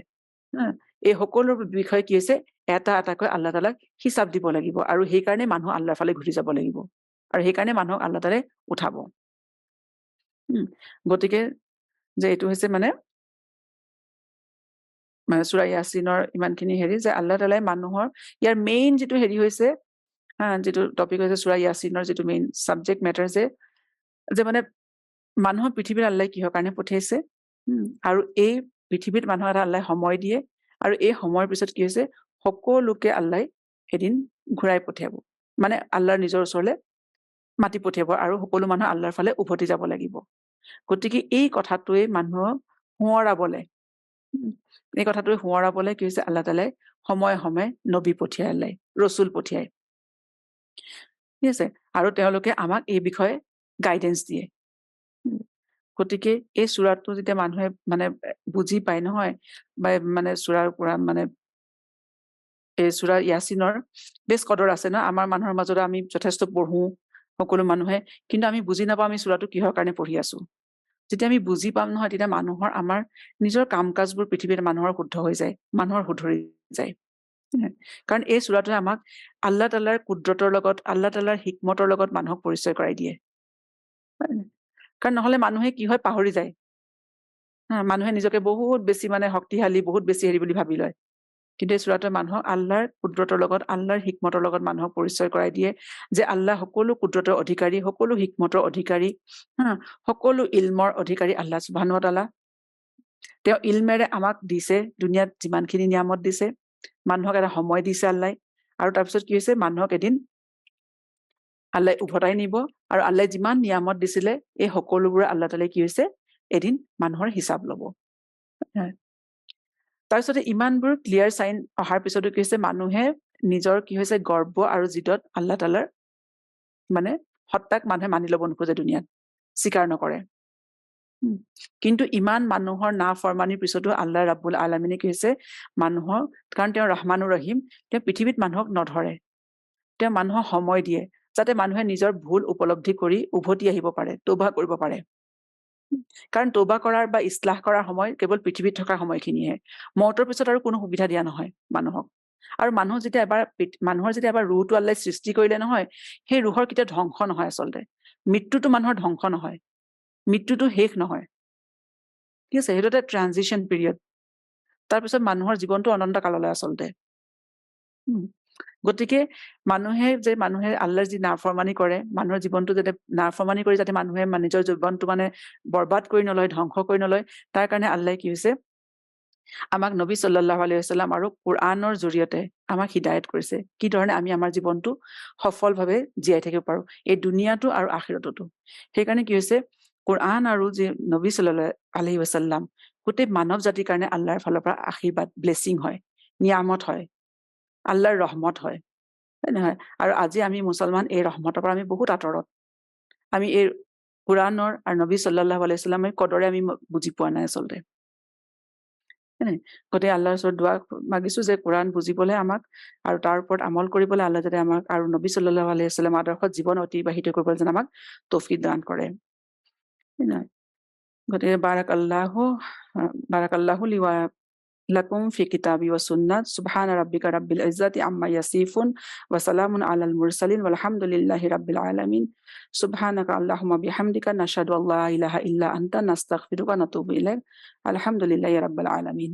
এই সকলো বিষয়ে কি হৈছে এটা এটাকৈ আল্লাহ তালাক হিচাপ দিব লাগিব আৰু সেইকাৰণে মানুহ আল্লাহৰ ফালে ঘূৰি যাব লাগিব আৰু সেইকাৰণে মানুহক আল্লাহ তালে উঠাব গতিকে যে এইটো হৈছে মানে সূৰা ইয়াছিনৰ ইমানখিনি হেৰি যে আল্লাহ তালাই মানুহৰ ইয়াৰ মেইন যিটো হেৰি হৈছে যিটো টপিক হৈছে সূৰা ইয়াছিনৰ যিটো মেইন ছাবজেক্ট মেটাৰ যে মানে মানুহৰ পৃথিৱীত আল্লাহ কিহৰ কাৰণে পঠিয়াইছে আৰু এই পৃথিৱীত মানুহক এটা আল্লাহ সময় দিয়ে আৰু এই সময়ৰ পিছত কি হৈছে সকলোকে আল্লাহ এদিন ঘূৰাই পঠিয়াব মানে আল্লাহৰ নিজৰ ওচৰলৈ মাতি পঠিয়াব আৰু সকলো মানুহ আল্লাহৰ ফালে উভতি যাব লাগিব গতিকে এই কথাটোৱে মানুহক সোঁৱৰাবলে এই কথাটোৱে সোঁৱৰাবলে কি হৈছে আল্লাহ তালাই সময়ে সময়ে নবী পঠিয়াই আল্লাহ ৰচুল পঠিয়াই ঠিক আছে আৰু তেওঁলোকে আমাক এই বিষয়ে গাইডেন্স দিয়ে গতিকে এই সূৰাটো যেতিয়া মানুহে মানে বুজি পায় নহয় বা মানে সূৰাৰ পৰা মানে এই সূৰা ইয়াছিনৰ বেছ কদৰ আছে ন আমাৰ মানুহৰ মাজত আমি যথেষ্ট পঢ়ো সকলো মানুহে কিন্তু আমি বুজি নাপাওঁ আমি সূৰাটো কিহৰ কাৰণে পঢ়ি আছো যেতিয়া আমি বুজি পাম নহয় তেতিয়া মানুহৰ আমাৰ নিজৰ কাম কাজবোৰ পৃথিৱীত মানুহৰ শুদ্ধ হৈ যায় মানুহৰ শুধৰি যায় কাৰণ এই সূৰাটোৱে আমাক আল্লাহ তাল্লাৰ কুদৰতৰ লগত আল্লাহ তাল্লাৰ হিকমতৰ লগত মানুহক পৰিচয় কৰাই দিয়ে কাৰণ নহলে মানুহে কি হয় পাহৰি যায় মানুহে নিজকে বহুত বেছি মানে শক্তিশালী বহুত বেছি হেৰি বুলি ভাবি লয় কিন্তু এই সূৰাটোৱে মানুহক আল্লাহৰ কুদৰতৰ লগত আল্লাহৰ হিকমতৰ লগত মানুহক পৰিচয় কৰাই দিয়ে যে আল্লাহ সকলো কুদৰতৰ অধিকাৰী সকলো হিকমতৰ অধিকাৰী সকলো ইলমৰ অধিকাৰী আল্লাহ সুবহানাহু ওয়া তাআলা তেওঁ ইলমেৰে আমাক দিছে দুনিয়াত যিমানখিনি নিয়ামত দিছে মানুহক এটা সময় দিছে আল্লাহ আৰু তাৰপিছত কি হৈছে মানুহক এদিন আল্লাহ উভতাই নিব আৰু আল্লাহ যিমান নিয়ামত দিছিলে এই সকলোবোৰে আল্লাহ তাআলাই কি হৈছে এদিন মানুহৰ হিচাপ ল'ব তাৰপিছতে ইমানবোৰ ক্লিয়াৰ চাইন অহাৰ পিছতো কি হৈছে মানুহে নিজৰ কি হৈছে গৰ্ব আৰু জিদত আল্লাহ তাআলাৰ মানে সত্তাক মানুহে মানি ল'ব নোখোজে দুনিয়াত স্বীকাৰ নকৰে কিন্তু ইমান মানুহৰ নাফৰমানিৰ পিছতো আল্লাহ ৰাব্বুল আলামিনে কি হৈছে মানুহক কাৰণ তেওঁ ৰহমানুৰ ৰহিম তেওঁ পৃথিৱীত মানুহক নধৰে তেওঁ মানুহক সময় দিয়ে যাতে মানুহে নিজৰ ভুল উপলব্ধি কৰি উভতি আহিব পাৰে তৌবা কৰিব পাৰে কাৰণ তৌবা কৰাৰ বা ইছলাহ কৰাৰ সময় কেৱল পৃথিৱীত থকা সময়খিনিহে মৌতৰ পিছত আৰু কোনো সুবিধা দিয়া নহয় মানুহক আৰু মানুহৰ যেতিয়া এবাৰ ৰুহটো আল্লাহ সৃষ্টি কৰিলে নহয় সেই ৰুহৰ কেতিয়াও ধ্বংস নহয় আচলতে মৃত্যুটো মানুহৰ ধ্বংস নহয় মৃত্যুটো শেষ নহয় ঠিক আছে সেইটো এটা ট্ৰানজিশ্যন পিৰিয়ড তাৰপিছত মানুহৰ জীৱনটো অনন্ত কাললৈ আচলতে গতিকে মানুহে আল্লাহৰ যি নাফৰমানি কৰে মানুহৰ জীৱনটো যাতে নাফৰমানি কৰি যাতে মানুহে নিজৰ জীৱনটো মানে বৰবাদ কৰি নলয় ধ্বংস কৰি নলয় তাৰ কাৰণে আল্লাহ কি হৈছে আমাক নবী সাল্লাল্লাহু আলাইহি ওয়াসাল্লাম আৰু কোৰআনৰ জৰিয়তে আমাক হিদায়ত কৰিছে কি ধৰণে আমি আমাৰ জীৱনটো সফলভাৱে জীয়াই থাকিব পাৰো এই দুনিয়াটো আৰু আখিৰততো সেইকাৰণে কি হৈছে কোৰআন আৰু যে নবী সাল্লাল্লাহু আলাইহি ওয়াসাল্লাম গোটেই মানৱ জাতিৰ কাৰণে আল্লাহৰ ফালৰ পৰা আশীৰ্বাদ ব্লেছিং হয় নিয়ামত হয় আল্লাহৰ ৰহমত হয় নহয় আৰু আজি আমি মুছলমান এই ৰহমতৰ পৰা আমি বহুত আঁতৰত আমি এই কোৰআনৰ আৰু নবী সাল্লাল্লাহু আলাইহি ওয়াসাল্লামৰ কদৰে আমি বুজি পোৱা নাই আচলতে গতিকে আল্লাহৰ ওচৰত দোৱা মাগিছো যে কোৰআন বুজিবলৈ আমাক আৰু তাৰ ওপৰত আমল কৰিবলৈ আল্লাহ যাতে আমাক আৰু নবী সাল্লাল্লাহু আলাইহি ওয়াসাল্লাম আদৰ্শত জীৱন অতিবাহিত কৰিবলৈ যেন আমাক তৌফিক দান কৰে গতিকে বাৰাকাল্লাহু লি লাকুম ফি কিতাবি ওয়া সুন্নাত সুবহানা রাব্বিকা রাব্বিল ইজ্জাতি আম্মা ইয়াসিফুন ওয়া সালামুন আলাল মুরসালিন ওয়ালহামদুলিল্লাহি রাব্বিল আলামিন সুবহানাকা আল্লাহুম্মা বিহামদিকা নাশহাদু আল্লা ইলাহা ইল্লা আনতা নাস্তাগফিরুকা ওয়া নাতুবু ইলাইক আলহামদুলিল্লাহি রাব্বিল আলামিন